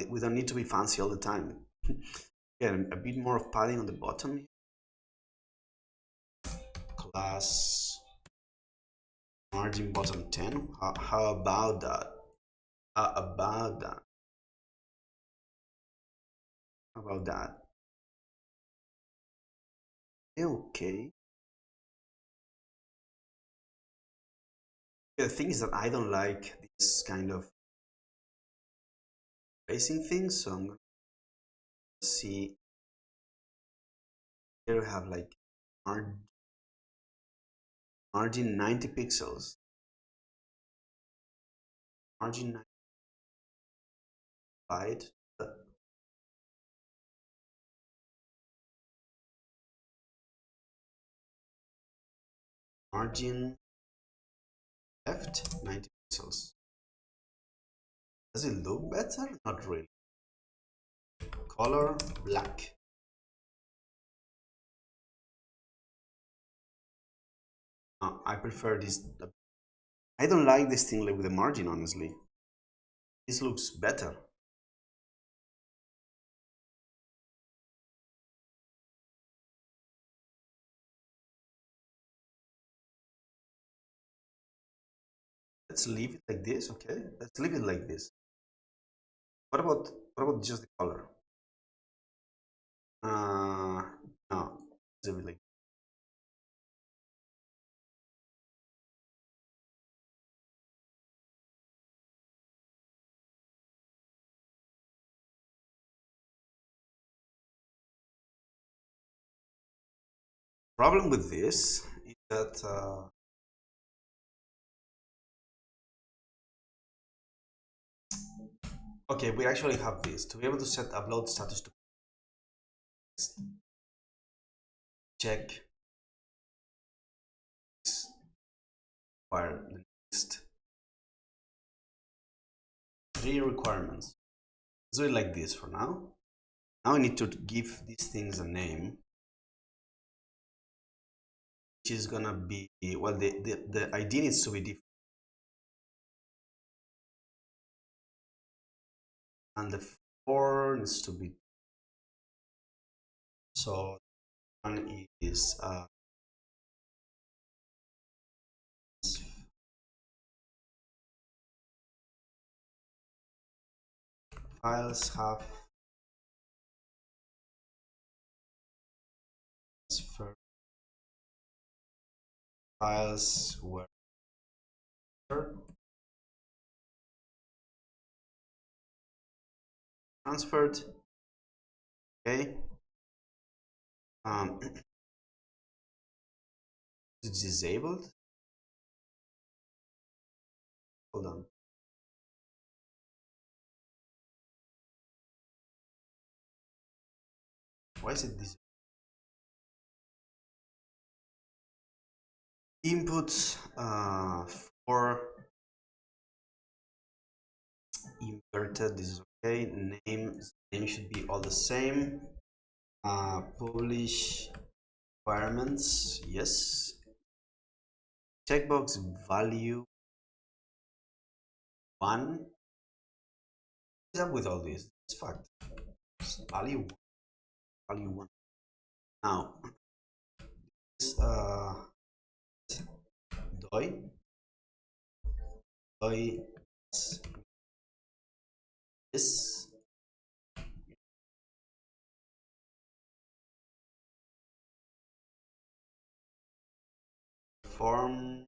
we don't need to be fancy all the time. Again, a bit more of padding on the bottom. Class margin bottom 10. How about that? How about that? How about that? Okay. The thing is that I don't like this kind of racing thing, so I'm gonna see. Here we have like margin 90 pixels. Margin 90 byte. Margin left 90 pixels. Does it look better? Not really. Color black. I prefer this. I don't like this thing like with the margin, honestly. This looks better. Let's leave it like this, okay? Let's leave it like this. What about just the color? No, let's leave it like. Problem with this is that okay, we actually have this to be able to set upload status to check the next 3 requirements. Let's do it like this for now. Now I need to give these things a name, which is gonna be, well, the ID needs to be different, and the 4 needs to be, so one is files have transfer files were transferred. Okay. It's disabled. Hold on. Why is it this? Inputs for inverted. This is okay. Name should be all the same. Publish requirements. Yes. Checkbox value 1. What's up with all this? It's fact. Value 1. Now this doi this form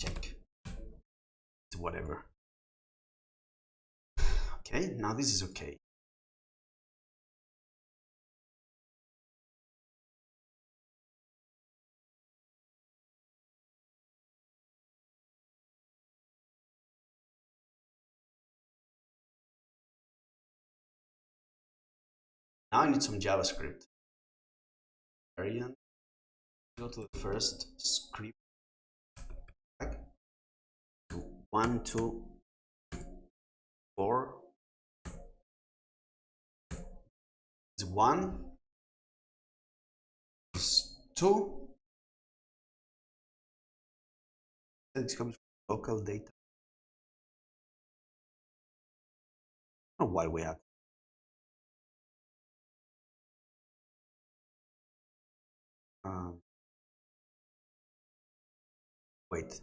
check whatever. Okay, now this is okay. Now I need some JavaScript. Variant. Go to the first script tag. 1, 2, 4. Is 1. Is 2. It comes from local data. I don't know why we have. Wait.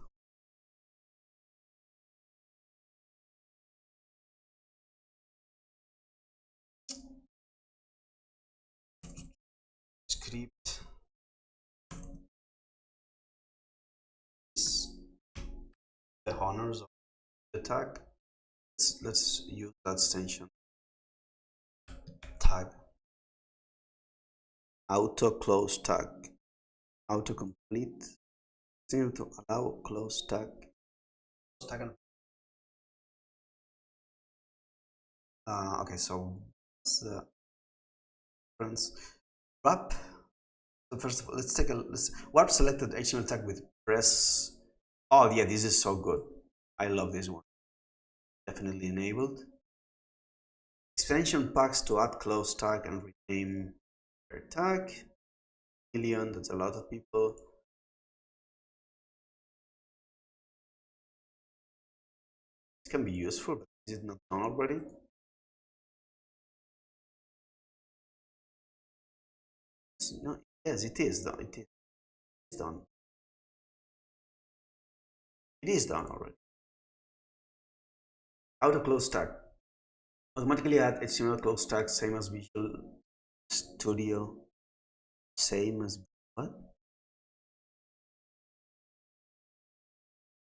Script is the honors of the tag. Let's use that extension tag. Auto close tag. Auto complete. Continue to allow close tag. Okay, so what's the difference? Wrap. So first of all, let's take a warp selected HTML tag with press. Oh yeah, this is so good. I love this one. Definitely enabled. Extension packs to add close tag and rename their tag. Million, that's a lot of people. It can be useful, but is it not done already? No, yes, it is done. It is done. It is done already. Auto close tag. Automatically add HTML close tag, same as Visual Studio. Same as what?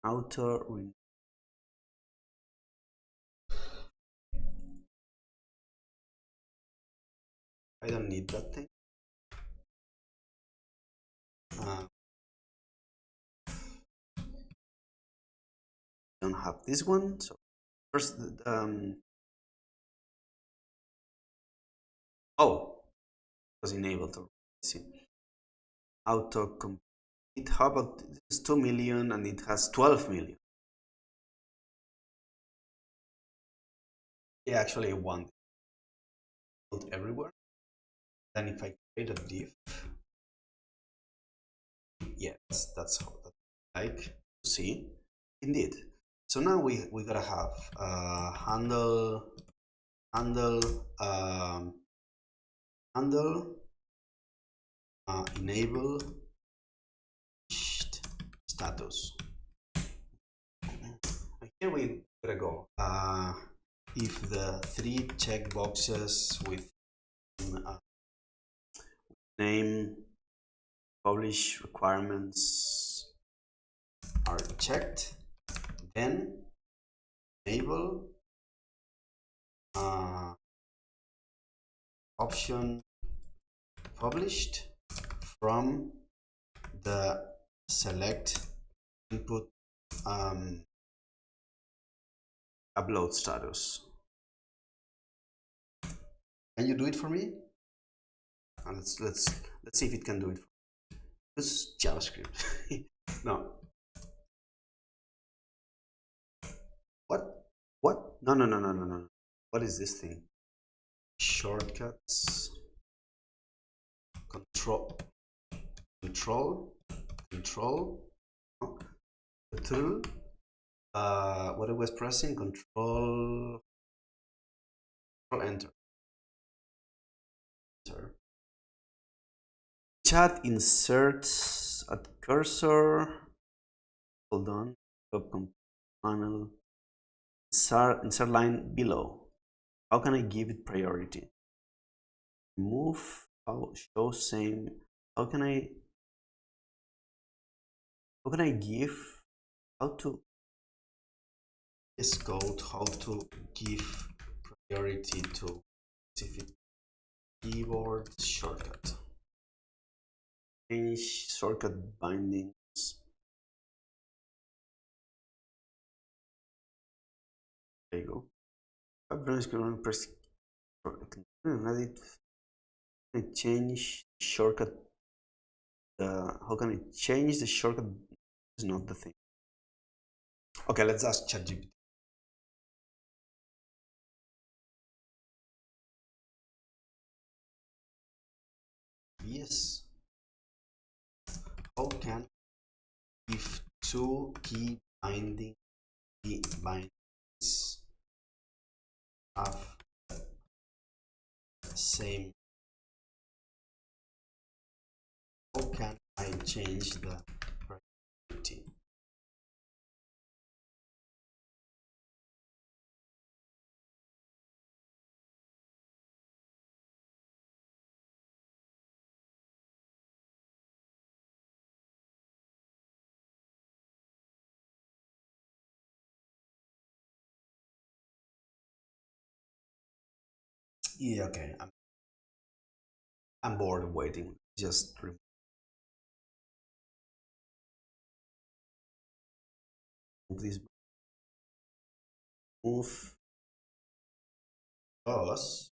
Auto. I don't need that thing. Don't have this one. So first, oh, it was enabled to see auto complete. How about this? 2 million and it has 12 million. Yeah, actually, I want it everywhere. Then if I create a div, yes, that's how that like to see. Indeed. So now we gotta have handle enable status. And here we gotta go. If the 3 checkboxes with name, publish requirements are checked, then enable option published from the select input upload status. Can you do it for me? And let's see if it can do it. Use JavaScript. No. What? No. What is this thing? Shortcuts. Control. Oh, control. What I was pressing? Control. Enter. Chat inserts at cursor. Hold on. Panel. Insert line below. How can I give it priority? Move. Show same. How can I give? How to this code? How to give priority to specific keyboard shortcut? Change shortcut bindings. There you go. Press edit. I change shortcut? How can I change the shortcut? Is not the thing. Okay, let's ask ChatGPT. Yes. How can if two key bindings have the same? How can I change the priority? Yeah, okay. I'm bored of waiting. Just remove this. Move us.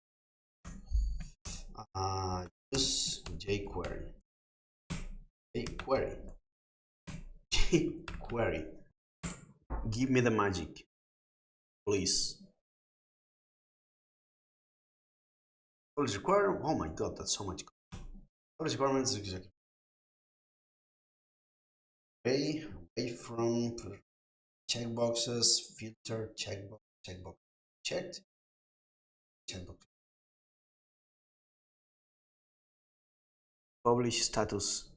Use jQuery. jQuery. jQuery. Give me the magic, please. Policy require. Oh my god, that's so much. Policy requirements. Away from checkboxes. Filter checkbox checked. Checkbox. Publish status.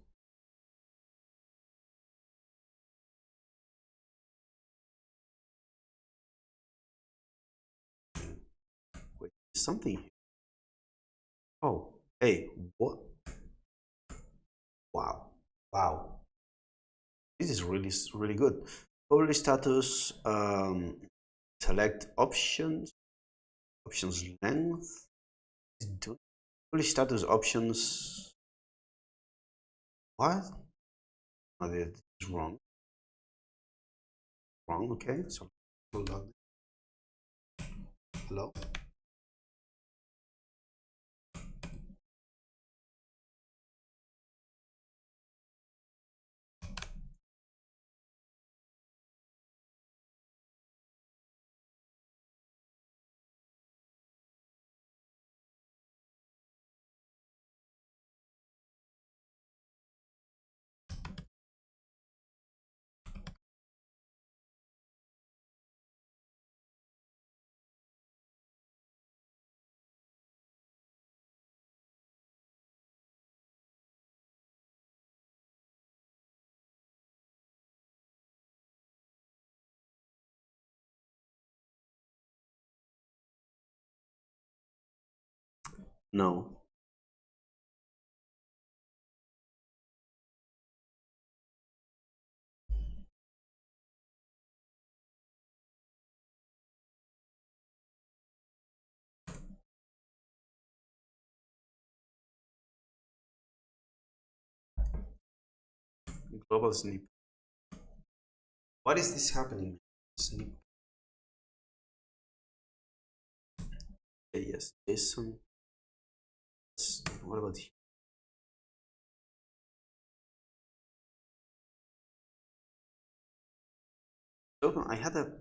Wait, something. Oh, hey, what? Wow, wow. This is really good. Publish status. Select options. Options length. Publish status options. What? Oh, this is wrong. Wrong. Okay. So hold on. Hello. No. Global snip. What is this happening? Snip. Yes. Jason. What about here? So I had a.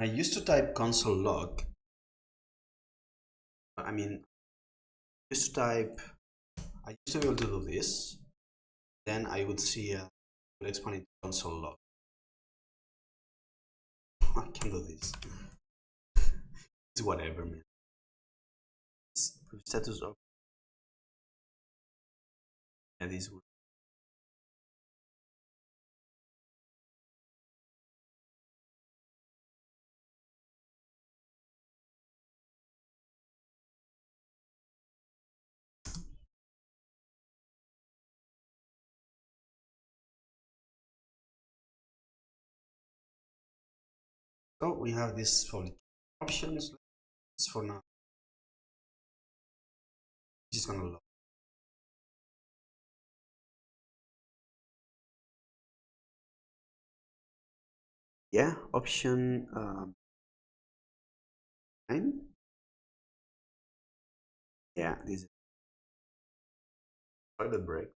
I used to type console log. I mean, I used to type. I used to be able to do this. Then I would see will expand it to console log. I can do this. It's whatever, man. It's status of this one. So we have this for options. It's for now. Just gonna log. Yeah, option 9. Yeah, this is toilet break.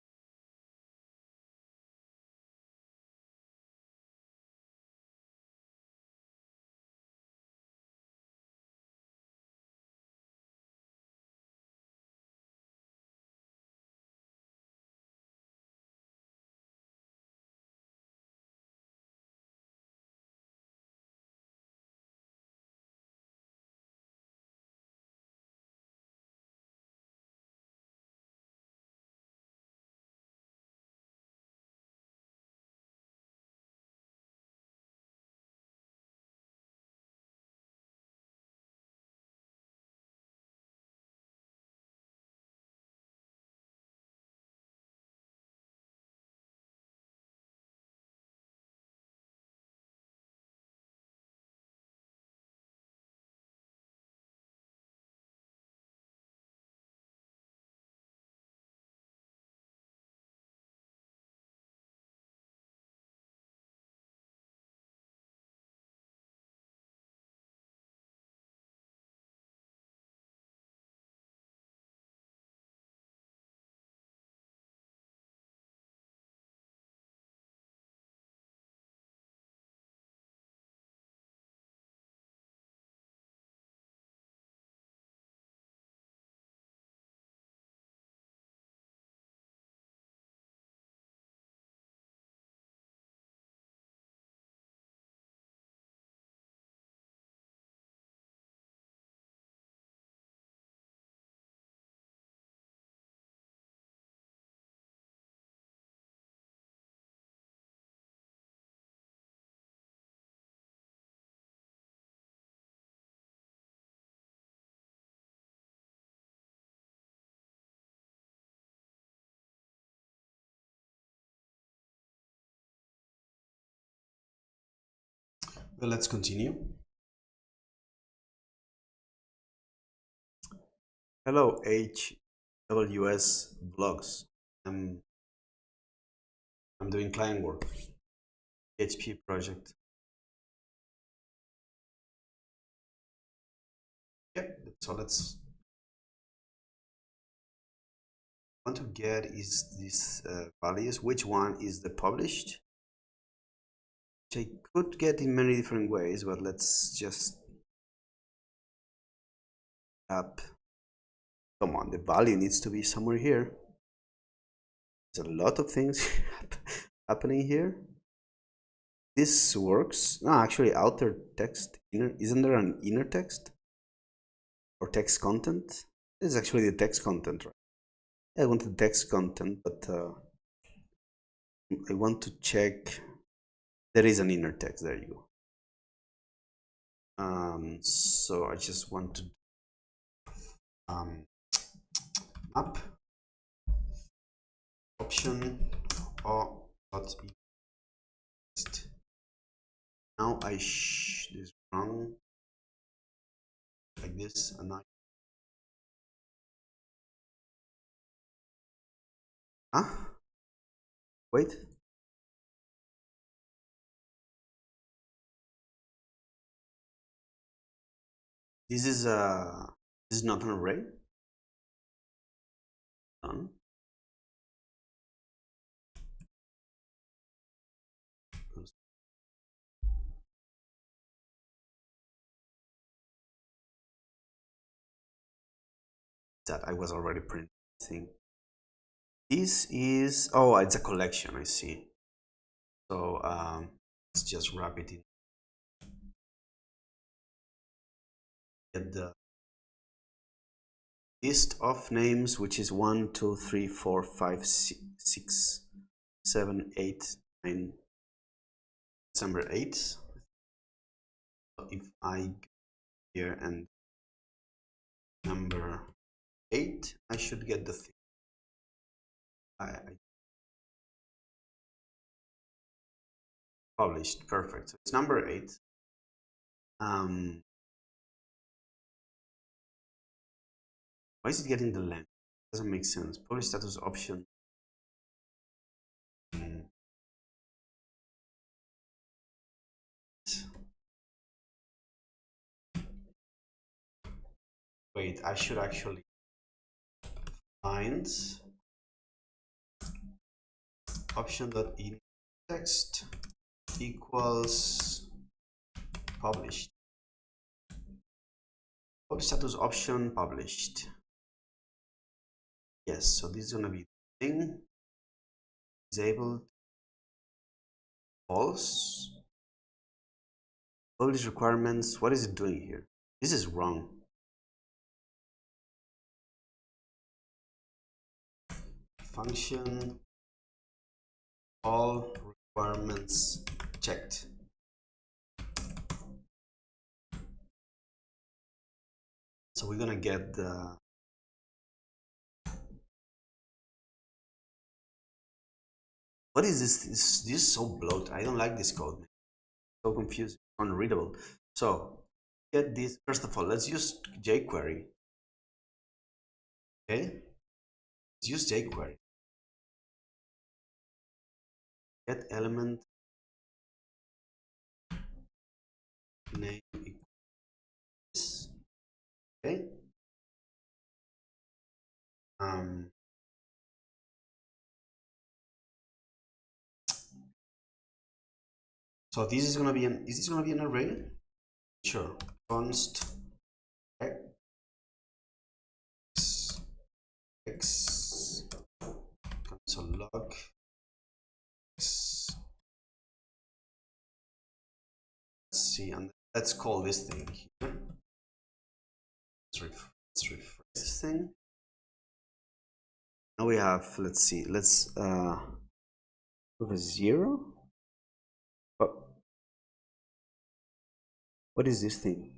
Well, let's continue. Hello, HWS blogs. I'm I'm doing client work, PHP project. Yep. So let's want to get is this values. Which one is the published? Which I could get in many different ways, but let's just up. Come on, the value needs to be somewhere here. There's a lot of things happening here. This works. No, actually, outer text. Isn't there an inner text or text content? This is actually the text content, right? I want the text content, but I want to check. There is an inner text. There you go. So I just want to map option or dot text. Now this is wrong like this, and I wait. This is not an array. Done. That I was already printing. This is, oh, it's a collection. I see. So let's just wrap it in. Get the list of names, which is 1, 2, 3, 4, 5, 6, 7, 8, 9. It's number 8. So if I go here and number 8, I should get the thing. I published. Perfect. So it's number 8. Why is it getting the length? Doesn't make sense. Publish status option. Wait, I should actually find option.in text equals published. Publish status option published. Yes, so this is gonna be thing disabled false. Publish requirements. What is it doing here? This is wrong. Function all requirements checked. So we're gonna get the what is this? This is so bloated. I don't like this code. So confusing, unreadable. So get this. First of all, let's use jQuery. Okay, let's use jQuery. Get element name equals. Okay. So this is gonna be an. Is this gonna be an array? Sure. Const x console log x. Let's see, and let's call this thing here. Let's refresh this thing. Now we have. Let's see. Let's with a 0. Oh, what is this thing?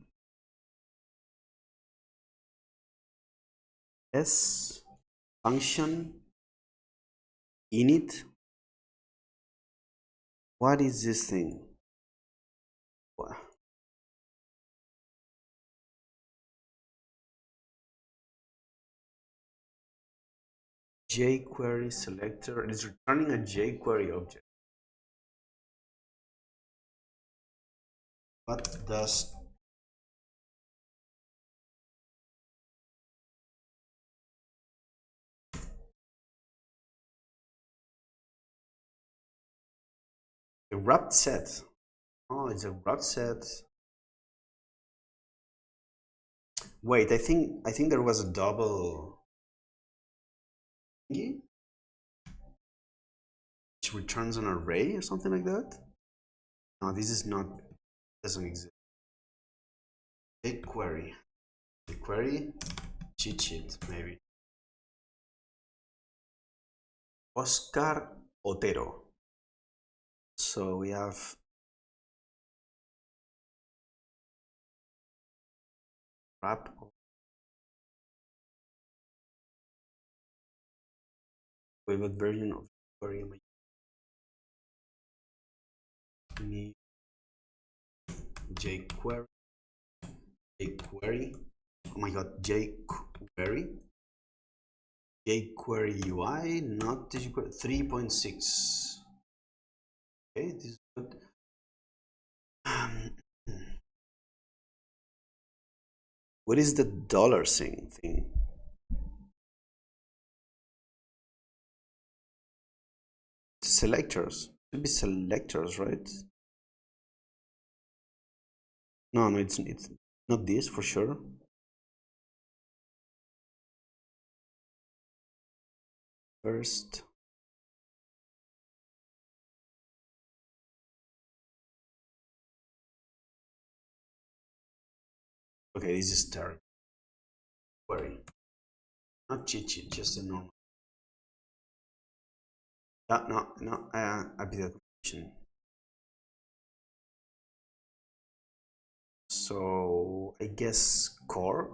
S function init. What is this thing? jQuery selector. It is returning a jQuery object. What does a wrapped set? Oh, it's a wrapped set. Wait, I think there was a double thingy which returns an array or something like that. No, this is not, doesn't exist. jQuery, cheat sheet maybe. Oscar Otero. So we have wrap. Wait, what version of jQuery am I using? jQuery. Oh my god, jQuery. jQuery UI, not jQuery 3.6. Okay, this is good. What is the dollar sign thing? Selectors. Should be selectors, right? No, it's not this for sure. First. Okay, this is terrible. Query. Not cheat sheet, just a normal. No, a bit of confusion. So I guess core.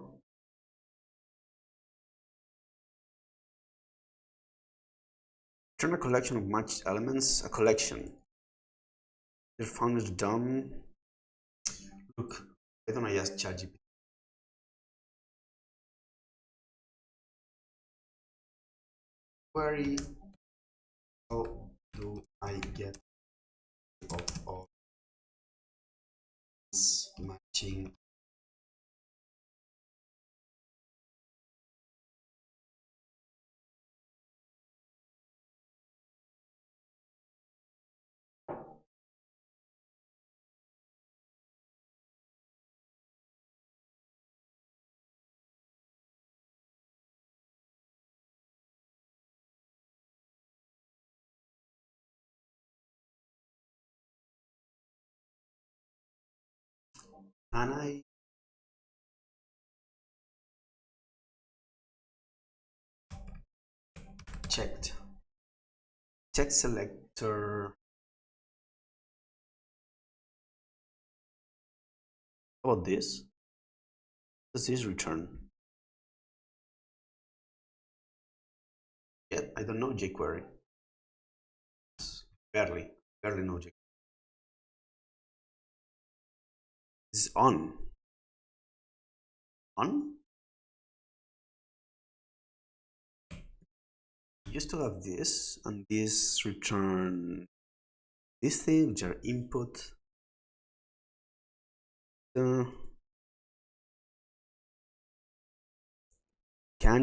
Turn a collection of matched elements, a collection. They're found as dumb. Look, why don't I ask ChatGPT? Query, how do I get of all matching Can I checked check selector? How about this? Does this return? Yet I don't know jQuery. Barely know jQuery. This is on. On? Used to have this, and this return this thing, which are input. Can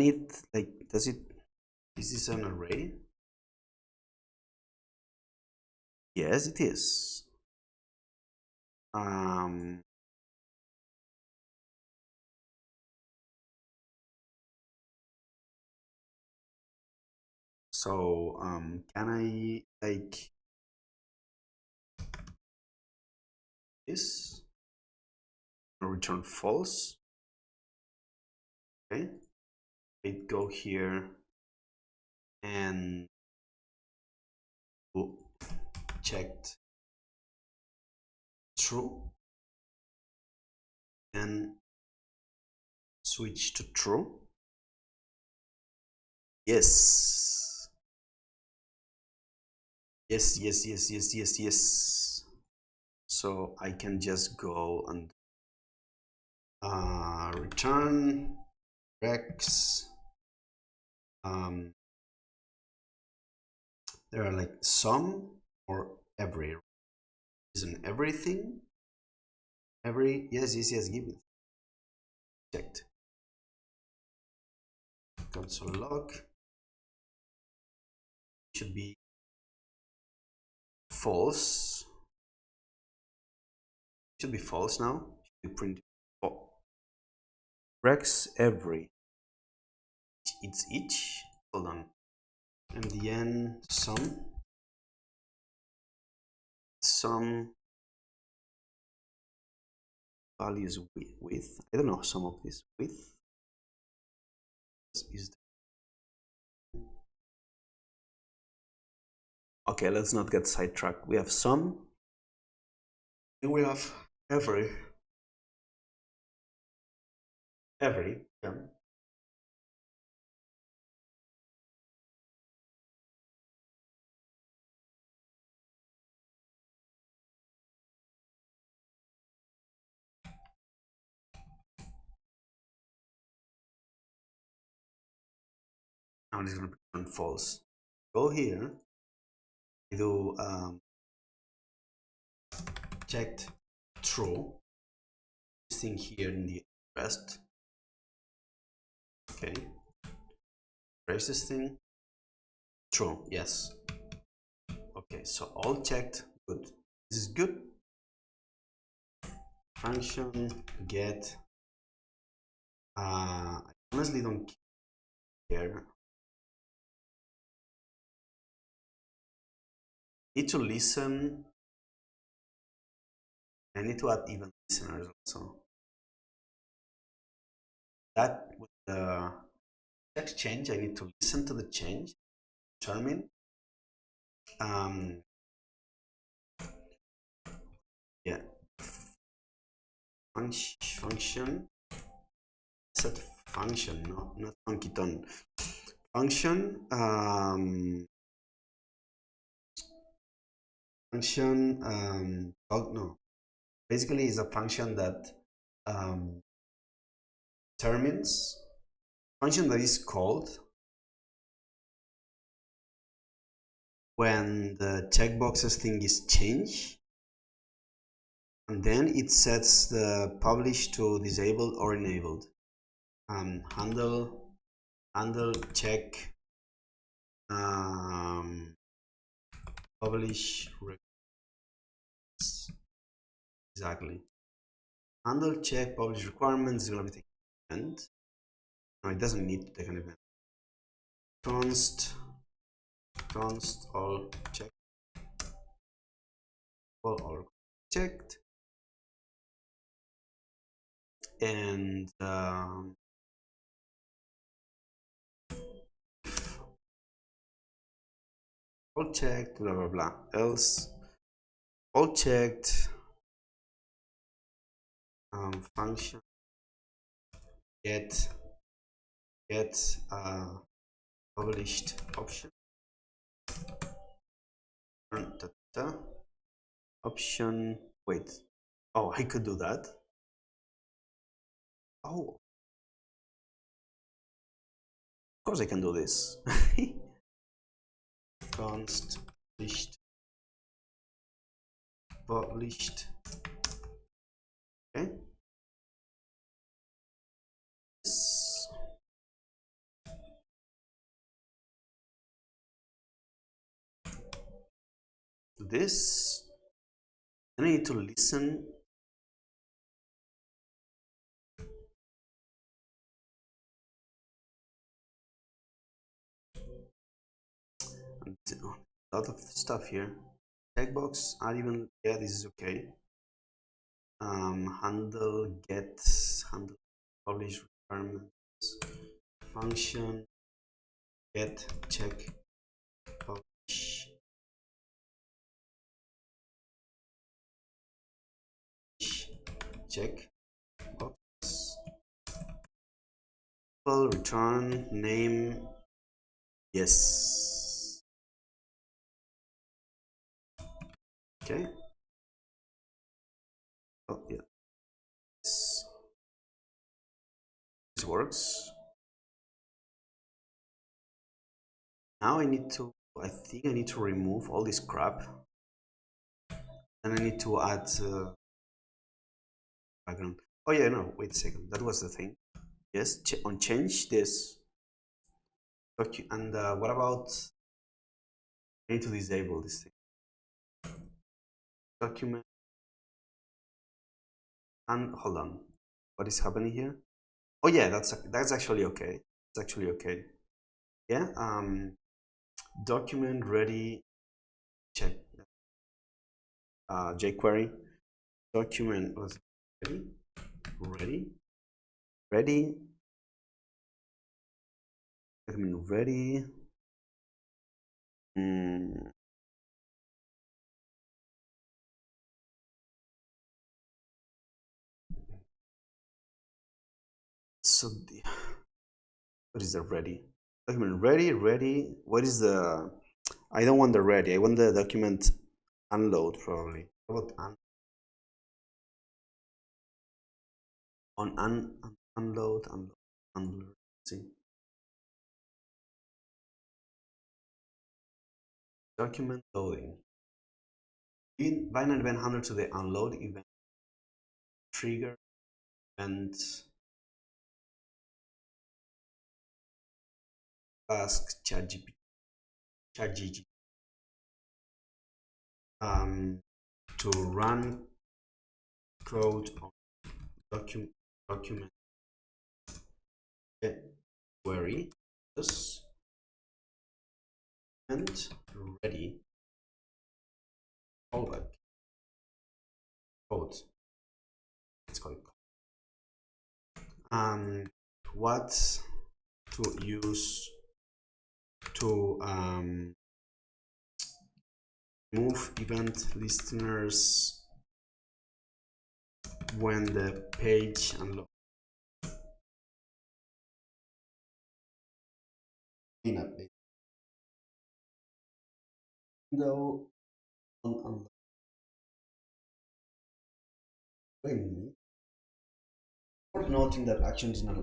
it, like, does it, is this an array? Yes, it is. So can I, like, this return false? Okay, I go here and checked true, then switch to true. Yes, yes. So I can just go and return rex. There are like some or every. Isn't everything? Every, yes, given. Checked. Console log should be false. Should be false now. Should be printed. Oh. Rex every. It's each. Hold on. MDN some values with. I don't know some of this with. Is okay, let's not get sidetracked. We have some, and we have every. Yeah. Now it's going to return false. Go here. Do checked true. This thing here in the rest. Okay. Trace this thing. True. Yes. Okay. So all checked. Good. This is good. Function get. I honestly don't care. Need to listen. I need to add even listeners also. That with the text change, I need to listen to the change, determine. Yeah. Function. Set function, no, not funky tone. Function. Function. Oh no. Basically, is a function that determines. Function that is called when the checkboxes thing is changed, and then it sets the publish to disabled or enabled. Handle check publish exactly. Handle check publish requirements is going to be taking an event. No, it doesn't need to take an event. Const all check all checked. and all checked, blah blah blah, else all checked, function get published option, option, wait, oh, I could do that. Oh, of course I can do this. Const published, okay. This, then I need to listen. A lot of stuff here. Checkbox, add even, yeah, this is okay. Handle get, handle publish requirements, function get check publish check box, return name, yes, okay. Oh yeah, this works. Now I think I need to remove all this crap, and I need to add background. Oh yeah, no, wait a second, that was the thing. Yes, on change this and what about, I need to disable this thing, document, and hold on, what is happening here? Oh yeah, that's actually okay. It's actually okay. Yeah, document ready, check, jQuery document was ready, ready, document ready. So what is the ready? Document ready. What is the? I don't want the ready. I want the document unload probably. How about unload. See, document loading. Bind an event handler to the unload event trigger event ask ChatGPT to run code on document query this and ready callback code. Let's call it what to use to move event listeners when the page unloads. Cleanup page. Window on unload. When worth noting that actions in an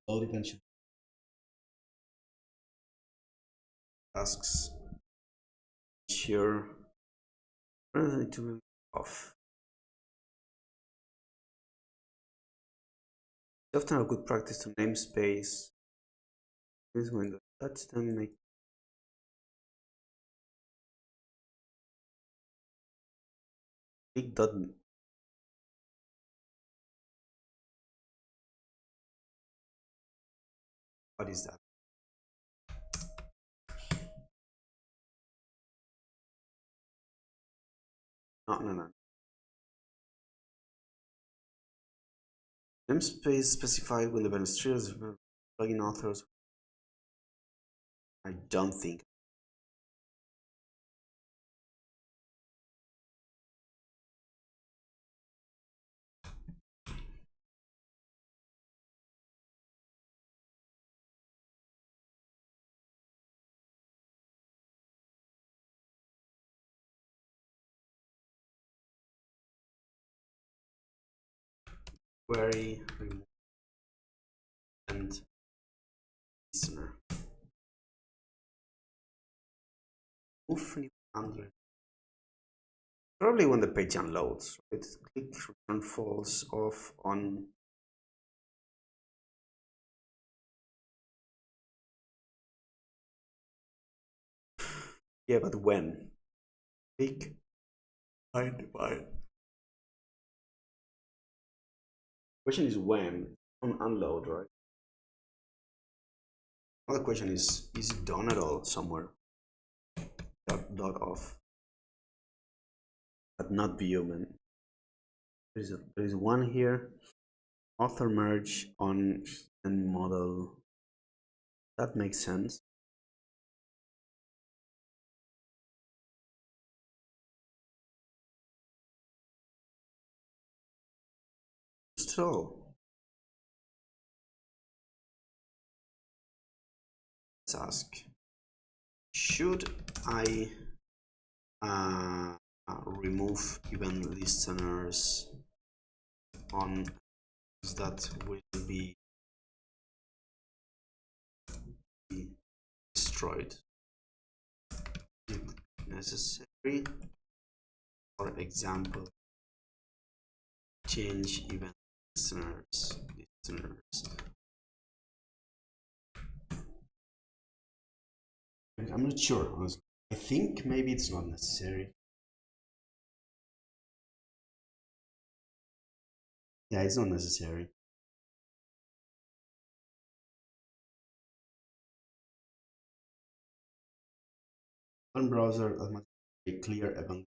unload event should tasks share to off. It's often a good practice to namespace this window. Touch them, make big dot. What is that? No. namespace specified when the beneficiaries plugin authors. I don't think. Query remove and listener. Move under. Probably when the page unloads. Right? Click return false off on. Yeah, but when? Click find. Question is when on unload, right? Another question is it done at all somewhere? Dot off, but not view, man. There is one here. Author merge on and model. That makes sense. So let's ask, should I remove even listeners on that will be destroyed? Is it necessary? For example, change even listeners. I'm not sure, honestly. I think maybe it's not necessary. Yeah, it's not necessary. One browser that must be a clear event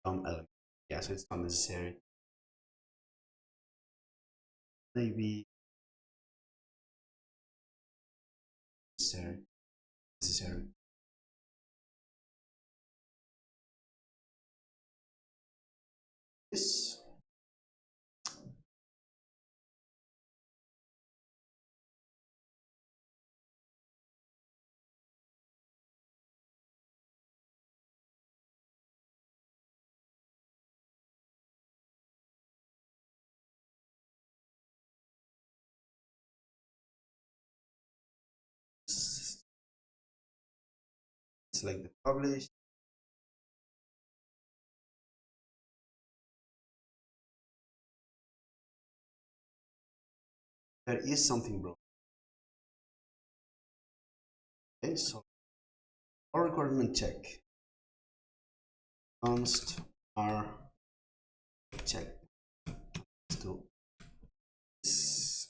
element. Yeah, so it's not necessary. Maybe necessary. Necessary. This select the publish. There is something broken. Okay, so our requirement check. Const r check to this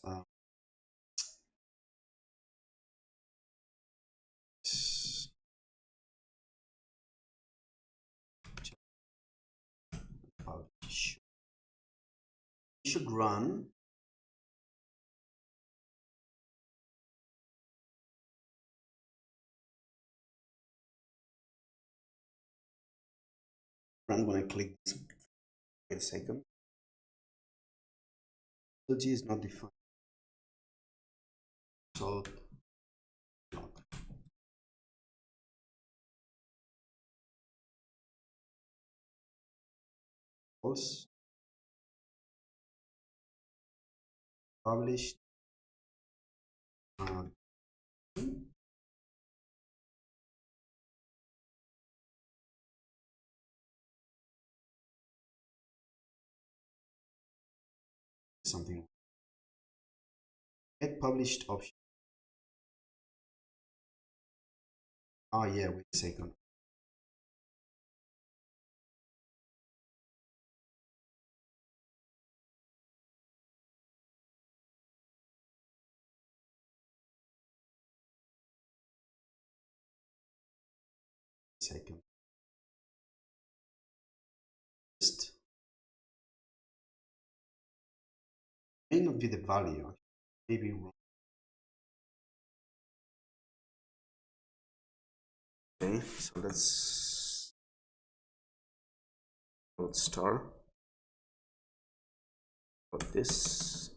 publish. You should run when I click this. Wait a second. G is not defined. So false published something. Get published option. Oh yeah, wait a second. Second. Just may not be the value, maybe wrong. Okay, so let's star of this.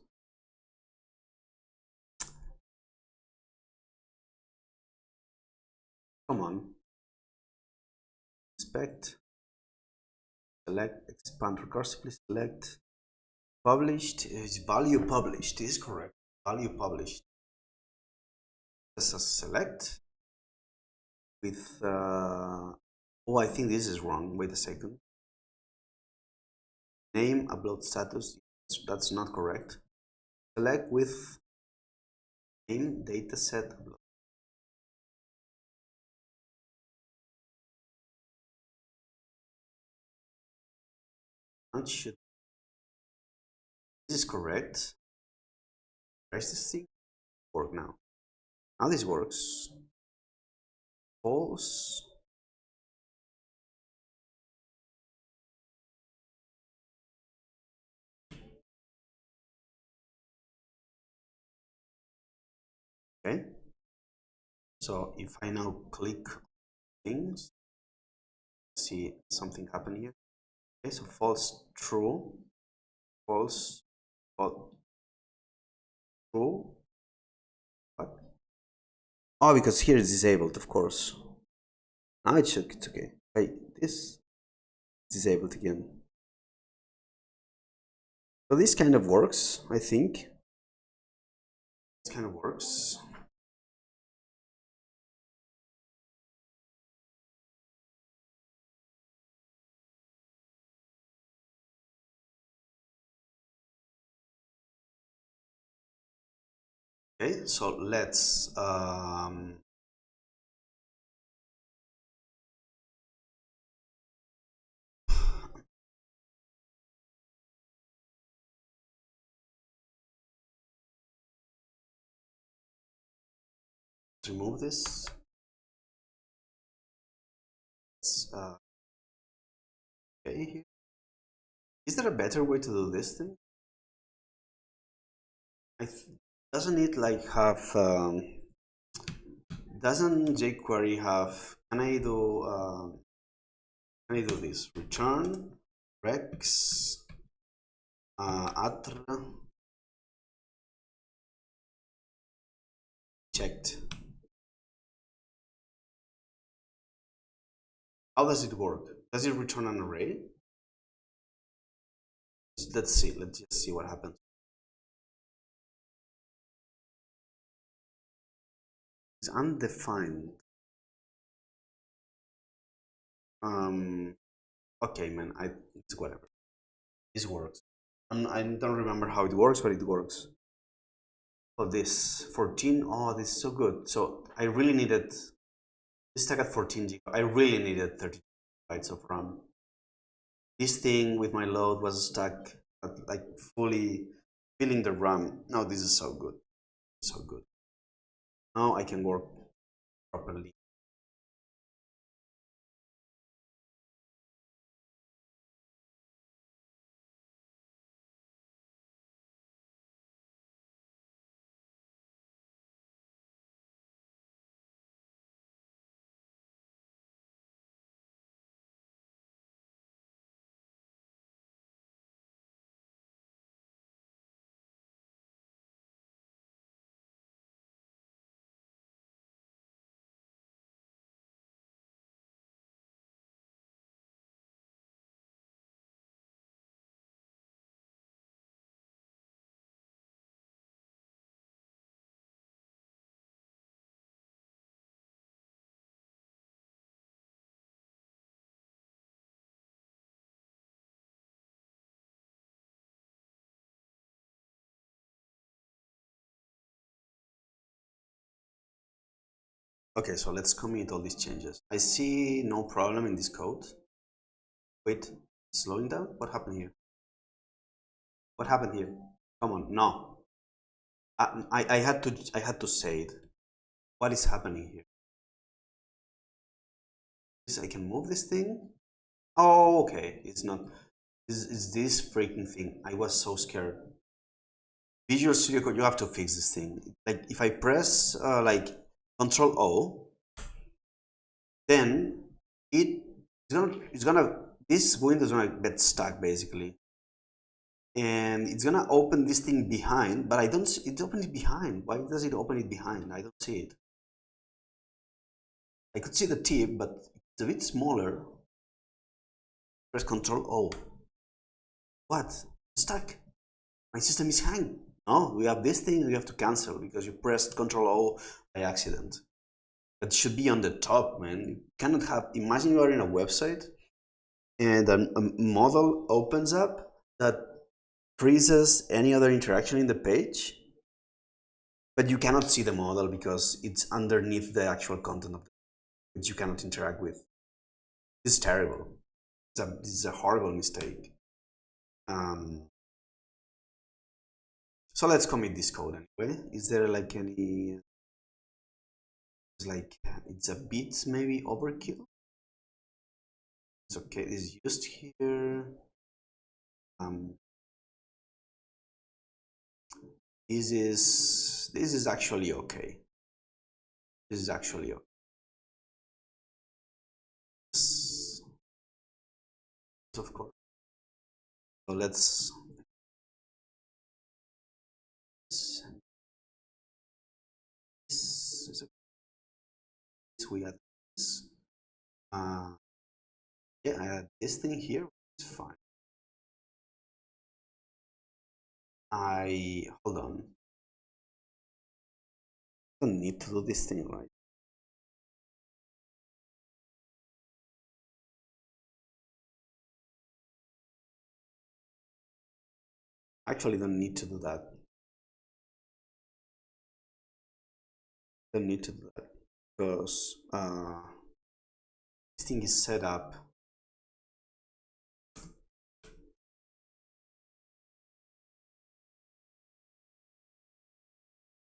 Come on. Inspect, select, expand recursively, select. Published is value published is correct. Value published. Let's select with oh, I think this is wrong. Wait a second. Name upload status, that's not correct. Select with name dataset upload. Not should this is correct. Where's this thing? Work now. Now this works. False. Okay. So if I now click things, see something happen here. Okay, so false, true, false, false, true. What? Oh, because here it's disabled, of course. Now it's okay. Hey, this disabled again. So this kind of works, I think. This kind of works. Okay, so let's remove this. Let's okay here. Is there a better way to do this thing? Doesn't it like have doesn't jQuery have, can I do this? Return rex atr checked. How does it work? Does it return an array? Let's see. Let's just see what happens. It's undefined. Okay, man. It's whatever. This works. I don't remember how it works, but it works. Oh, this 14. Oh, this is so good. So I really needed this tag at 14 GB. I really needed 30 bytes of RAM. This thing with my load was stuck at like fully filling the RAM. Now this is so good. So good. Now I can work properly. Okay, so let's commit all these changes. I see no problem in this code. Wait, slowing down? What happened here? What happened here? Come on, no. I had to say it. What is happening here? I can move this thing. Oh, okay. It's not. Is this freaking thing? I was so scared. Visual Studio Code, you have to fix this thing. Like if I press like Control O, then it's gonna this window is gonna get stuck basically, and it's gonna open this thing behind. But I don't see it open it behind. Why does it open it behind? I don't see it. I could see the tip, but it's a bit smaller. Press Control O. What? Stuck. My system is hang. No, we have this thing we have to cancel because you pressed Control O by accident. That should be on the top, man. You cannot have. Imagine you are in a website and a model opens up that freezes any other interaction in the page, but you cannot see the model because it's underneath the actual content of the page, which you cannot interact with. This is terrible. This is a horrible mistake. So let's commit this code anyway. Is there like any, it's like, it's a bit maybe overkill? It's okay, this is used here. This is actually okay. This is actually okay. Of course. So let's we add this. Yeah, I add this thing here. It's fine. Hold on. I don't need to do this thing, right? Actually, don't need to do that. Don't need to do that because this thing is set up.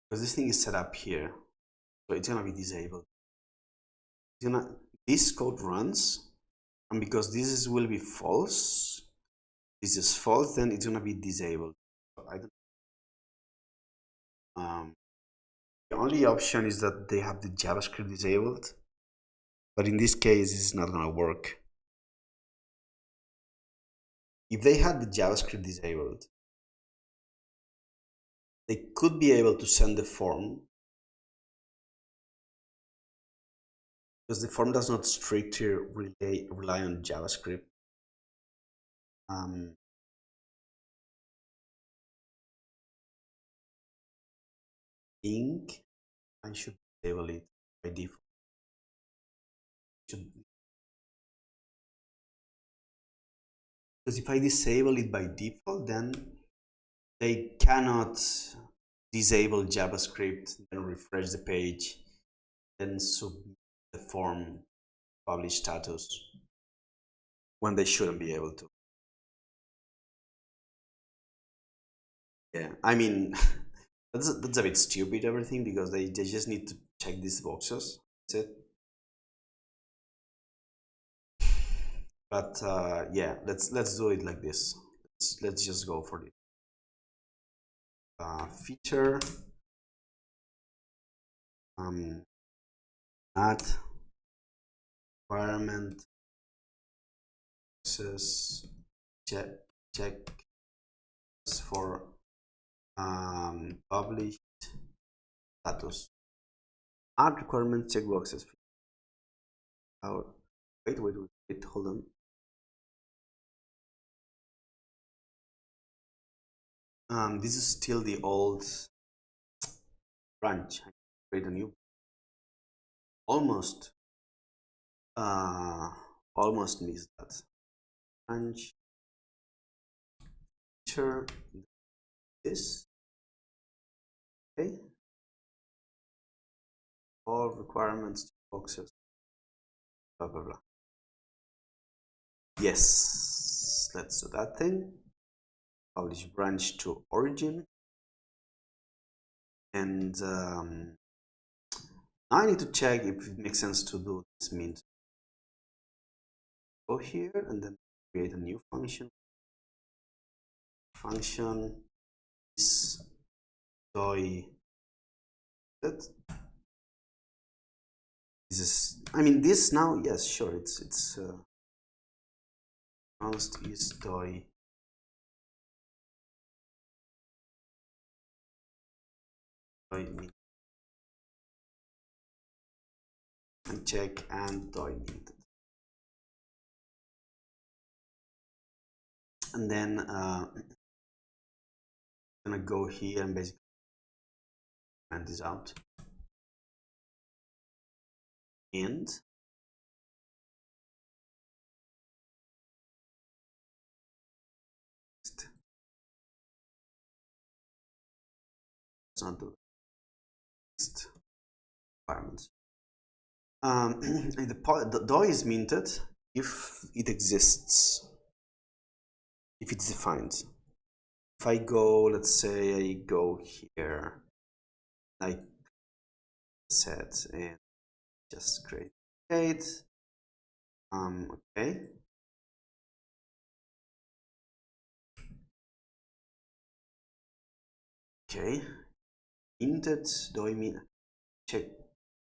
Because this thing is set up here, so it's gonna be disabled. This code runs, and because will be false, this is false, then it's gonna be disabled. I don't. The only option is that they have the JavaScript disabled, but in this case, it's not gonna work. If they had the JavaScript disabled, they could be able to send the form, because the form does not strictly rely on JavaScript. I think I should disable it by default. Because if I disable it by default, then they cannot disable JavaScript, then refresh the page, then submit the form publish status when they shouldn't be able to. Yeah, I mean, that's a bit stupid, everything, because they just need to check these boxes. That's it. But yeah, let's do it like this. Let's just go for it. Feature add requirement access check for published status. Add requirement checkboxes. Wait, hold on. This is still the old branch. I create a new. Almost missed that. Branch feature this. Okay. All requirements boxes. Blah blah blah. Yes, let's do that thing. Publish branch to origin. And now I need to check if it makes sense to do this mint. Go here and then create a new function. Function is doi. That is, I mean, this now, yes, sure, it's const is doi. Doi min and check and doi minted. And then I'm gonna go here and basically find this out. And it's not the next requirements. The DOI is minted if it exists, if it's defined. If I go, let's say I go here, like set and just create. Okay. Okay. Minted DOI min. Check.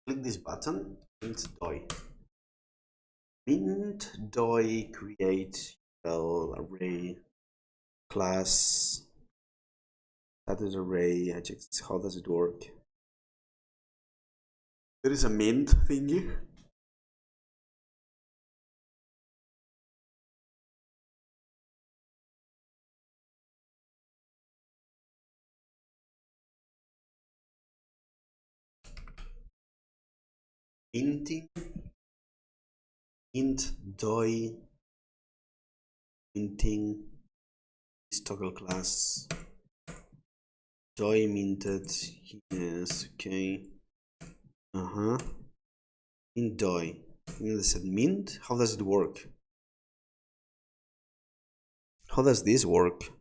Click this button. Mint DOI. Mint DOI create array class status array. I check how does it work. There is a mint thingy. Minting int doi minting is toggle class doi minted. Yes, okay. Int doi. I said mint. How does it work? How does this work?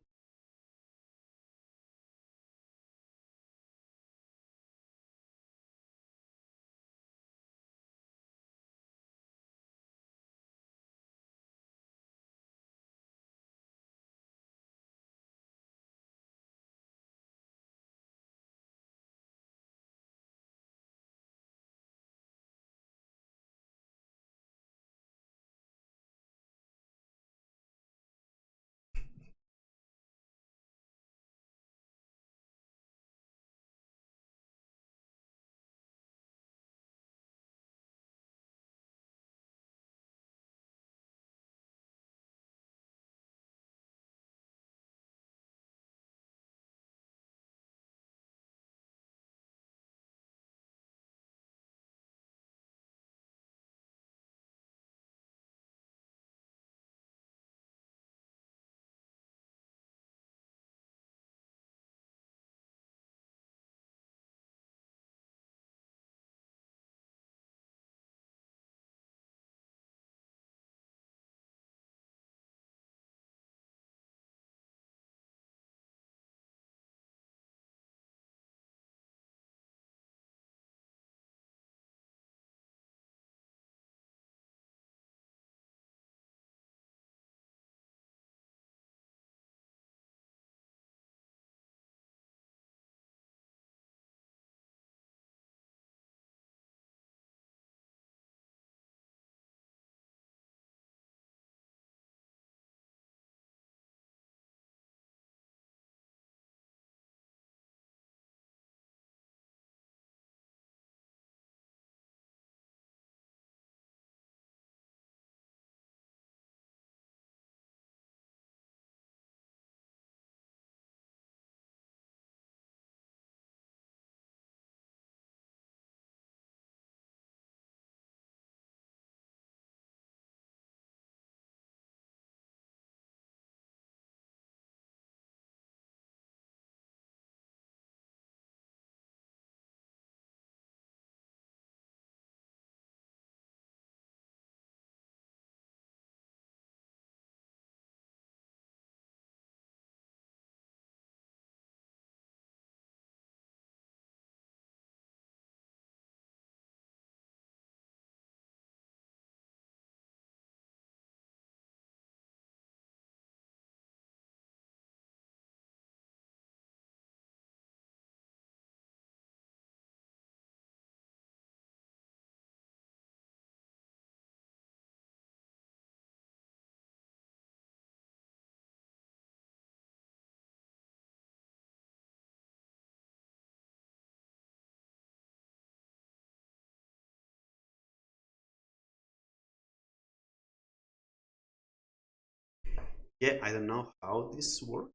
Yeah, I don't know how this works.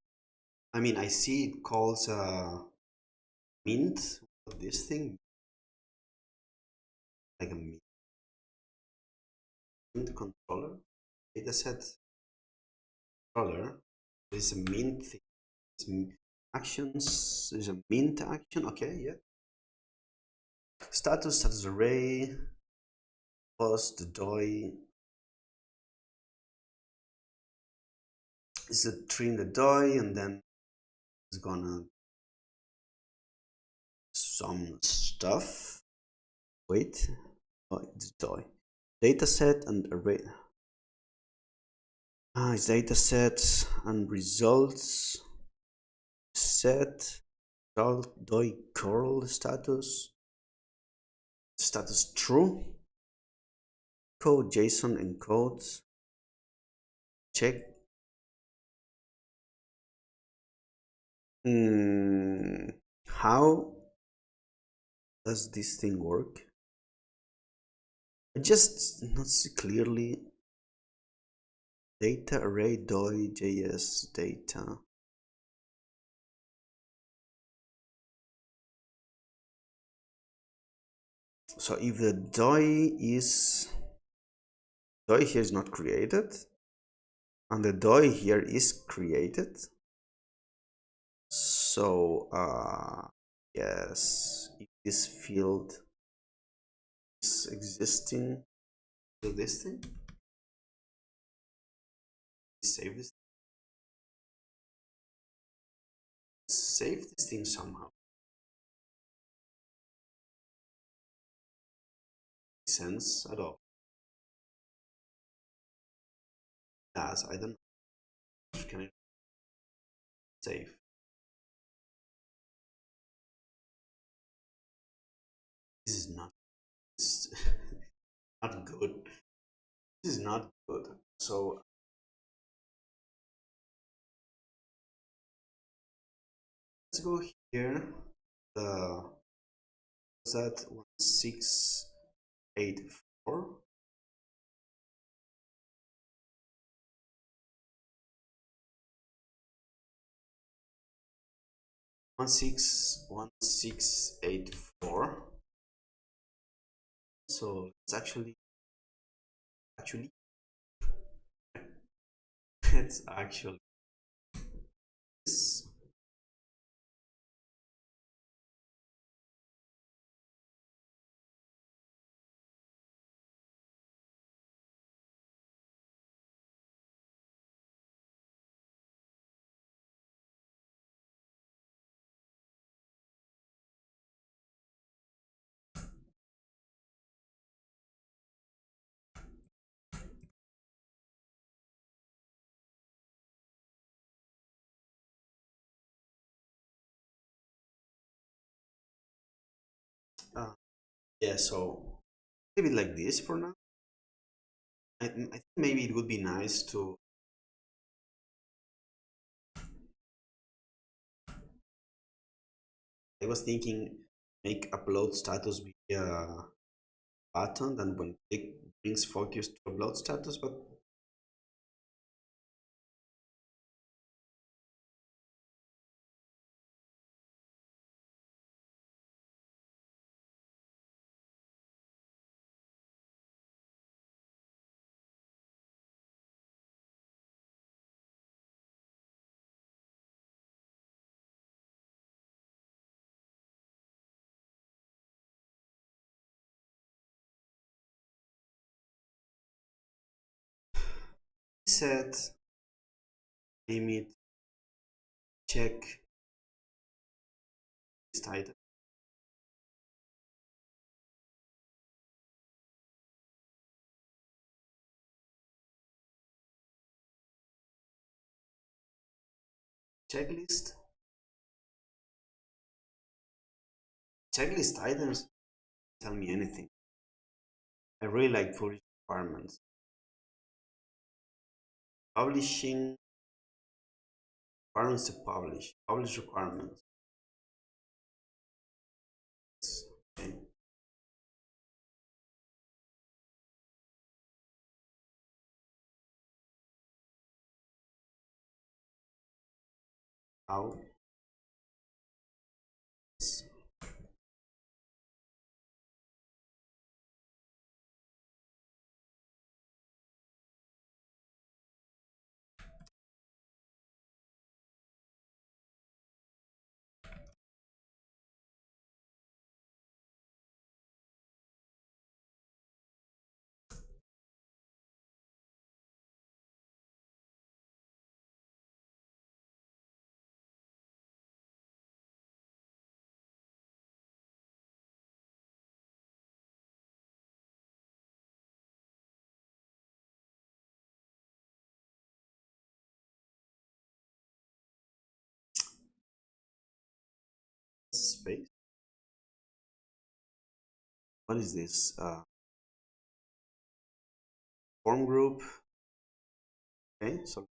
I mean, I see it calls mint. This thing like a mint controller dataset controller. There's a mint thing. Actions. There's a mint action. Okay, yeah. Status array. Post the DOI is a tree in the DOI, and then it's gonna some stuff. Wait, oh, it's DOI dataset and array. It's dataset and results set DOI curl status true code JSON encodes check. How does this thing work? I just not see clearly. Data array DOI JS data. So if the DOI here is not created, and the DOI here is created, so yes, if this field is existing, do this thing, save this, save this thing somehow. Makes sense at all? Yes, I don't know. Can I save? This is not. This is not good. This is not good. So let's go here. The that 1684. 1684. So it's actually it's actually this. Uh, yeah, so leave it like this for now. I think maybe it would be nice to. I was thinking make upload status be a button, and when click brings focus to upload status, but set limit check list item. Checklist. Checklist items tell me anything. I really like publish requirements. Publishing requirements to publish requirements. Okay. how space. What is this? Form group. Okay, so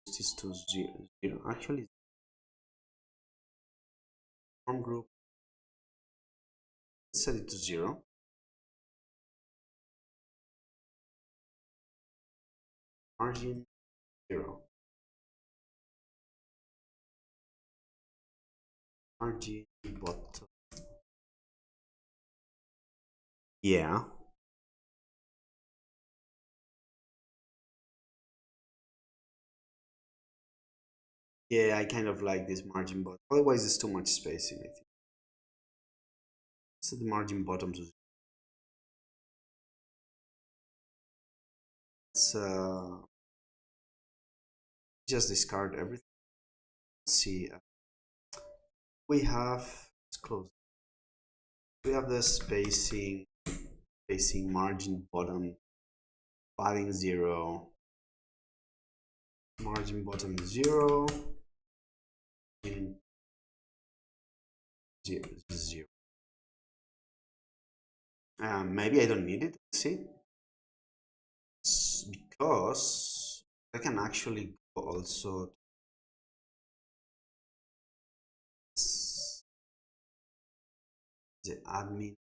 this is to 0. Actually, form group. Let's set it to 0. Margin 0. Margin bottom. Yeah. Yeah, I kind of like this margin, but otherwise it's too much spacing, I think. Set the margin bottom to 0. Let's just discard everything. Let's see. We have, let's close. We have the spacing margin bottom, padding 0, margin bottom 0, in 0. Maybe I don't need it. See, because I can actually go also the admin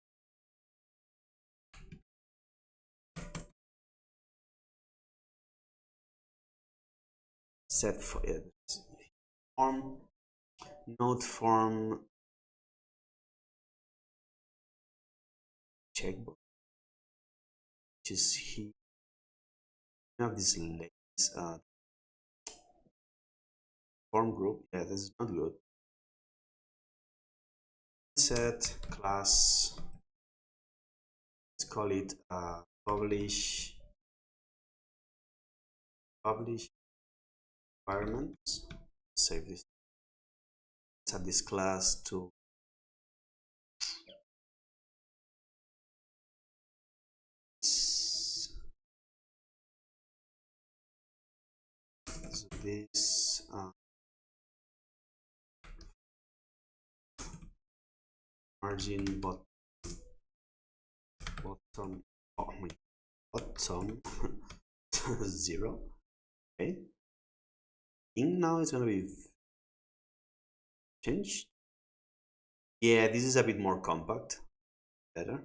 set for it form node form checkbox, which is here. We have this lace form group. Yeah, this is not good. Set class. Let's call it publish environment. Save this. Set this class to this margin bottom. Oh my, bottom 0. Okay. Ink now is gonna be changed. Yeah, this is a bit more compact. Better.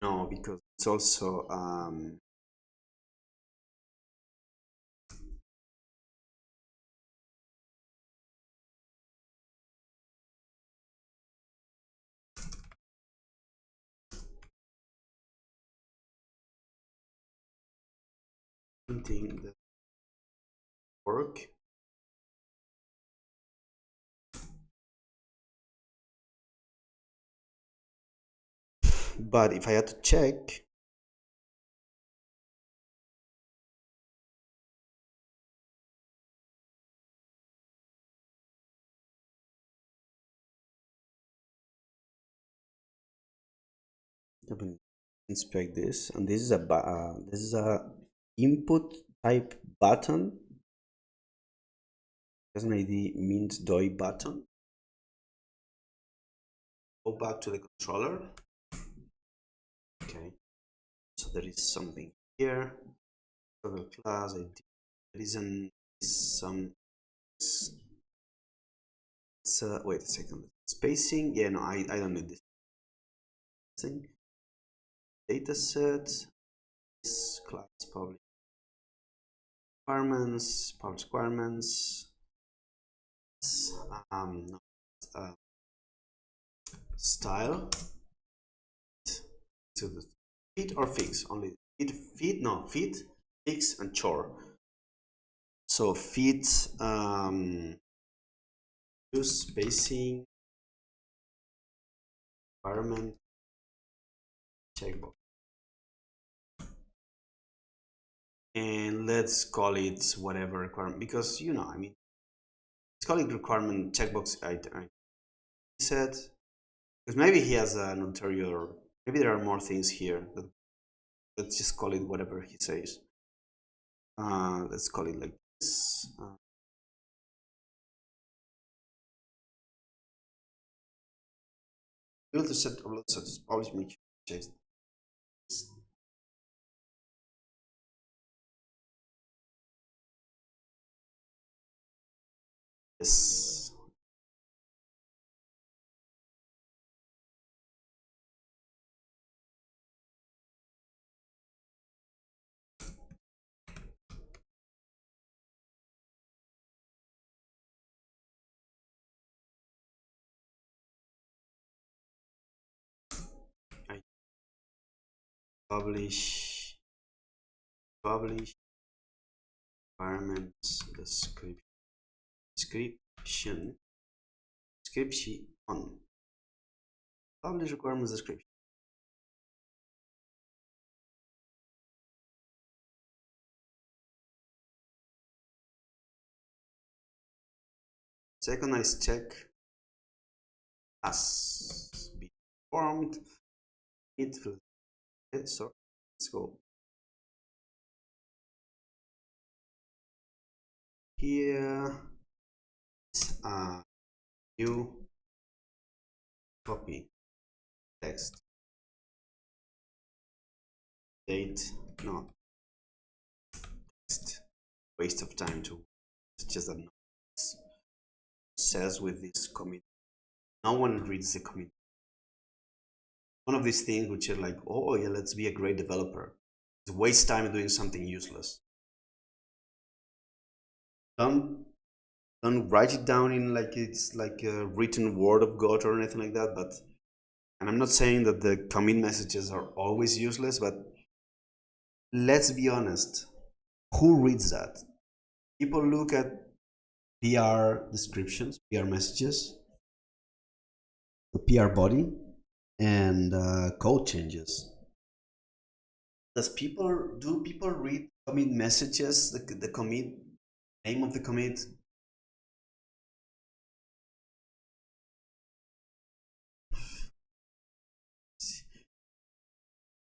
No, because it's also something that work. But if I had to check, Let me inspect this, and this is a input type button. As an ID means doi button. Go back to the controller. Okay, so there is something here. Class ID. There is some. Wait a second. Spacing. Yeah, no, I don't need this thing. Data set. This class public requirements. Public requirements. No, style. To the fit or fix only. Fit, no, fit, fix, and chore. So fit, use spacing, environment, checkbox, and let's call it whatever requirement, because I mean, let's call it requirement checkbox. I said, because maybe he has an ulterior, maybe there are more things here. But let's just call it whatever he says. Let's call it like this. Build the set of lots always make sure check. Yes. I publish requirements description on publish requirements description. Second is check as be formed. So let's go here. New copy text date, no text, waste of time to, it's just that says with this commit, no one reads the commit. One of these things which are like, oh yeah, let's be a great developer, it's waste time doing something useless. Don't write it down in like it's like a written word of God or anything like that, but, and I'm not saying that the commit messages are always useless, but let's be honest, who reads that? People look at PR descriptions, PR messages, the PR body, and code changes. Do people read commit messages, the commit name of the commit?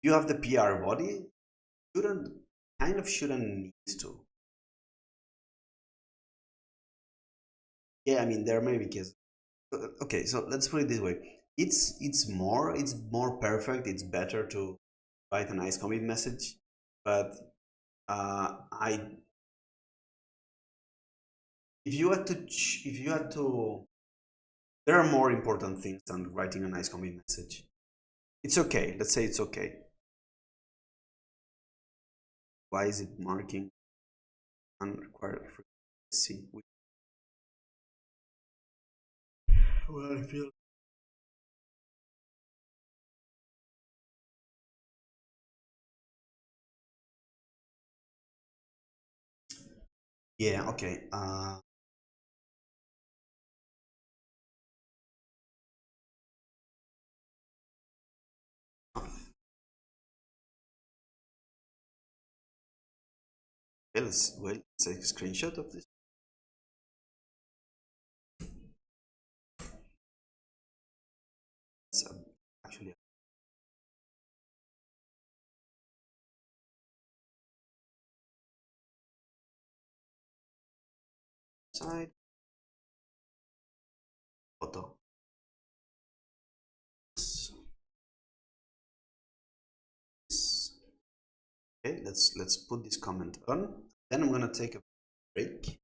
You have the PR body, shouldn't need to. Yeah, I mean there may be cases. Okay, so let's put it this way. It's more perfect. It's better to write a nice commit message, but I if you had to, there are more important things than writing a nice commit message. It's okay. Let's say it's okay. Why is it marking unrequired frequency? Well, I feel. Yeah. Okay. Let's take a screenshot of this. It's actually side. Photo. Okay, let's put this comment on. Then I'm gonna take a break,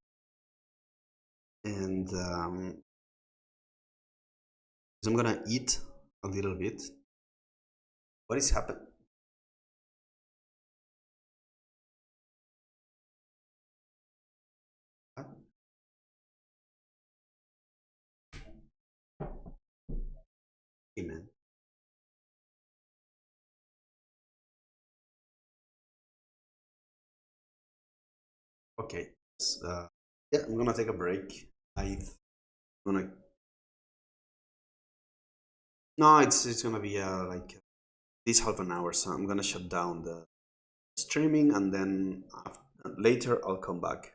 and I'm gonna eat a little bit. What is happening? Hey, man. Okay. Yeah, I'm gonna take a break. I'm gonna. No, it's gonna be like this half an hour. So I'm gonna shut down the streaming, and then later I'll come back.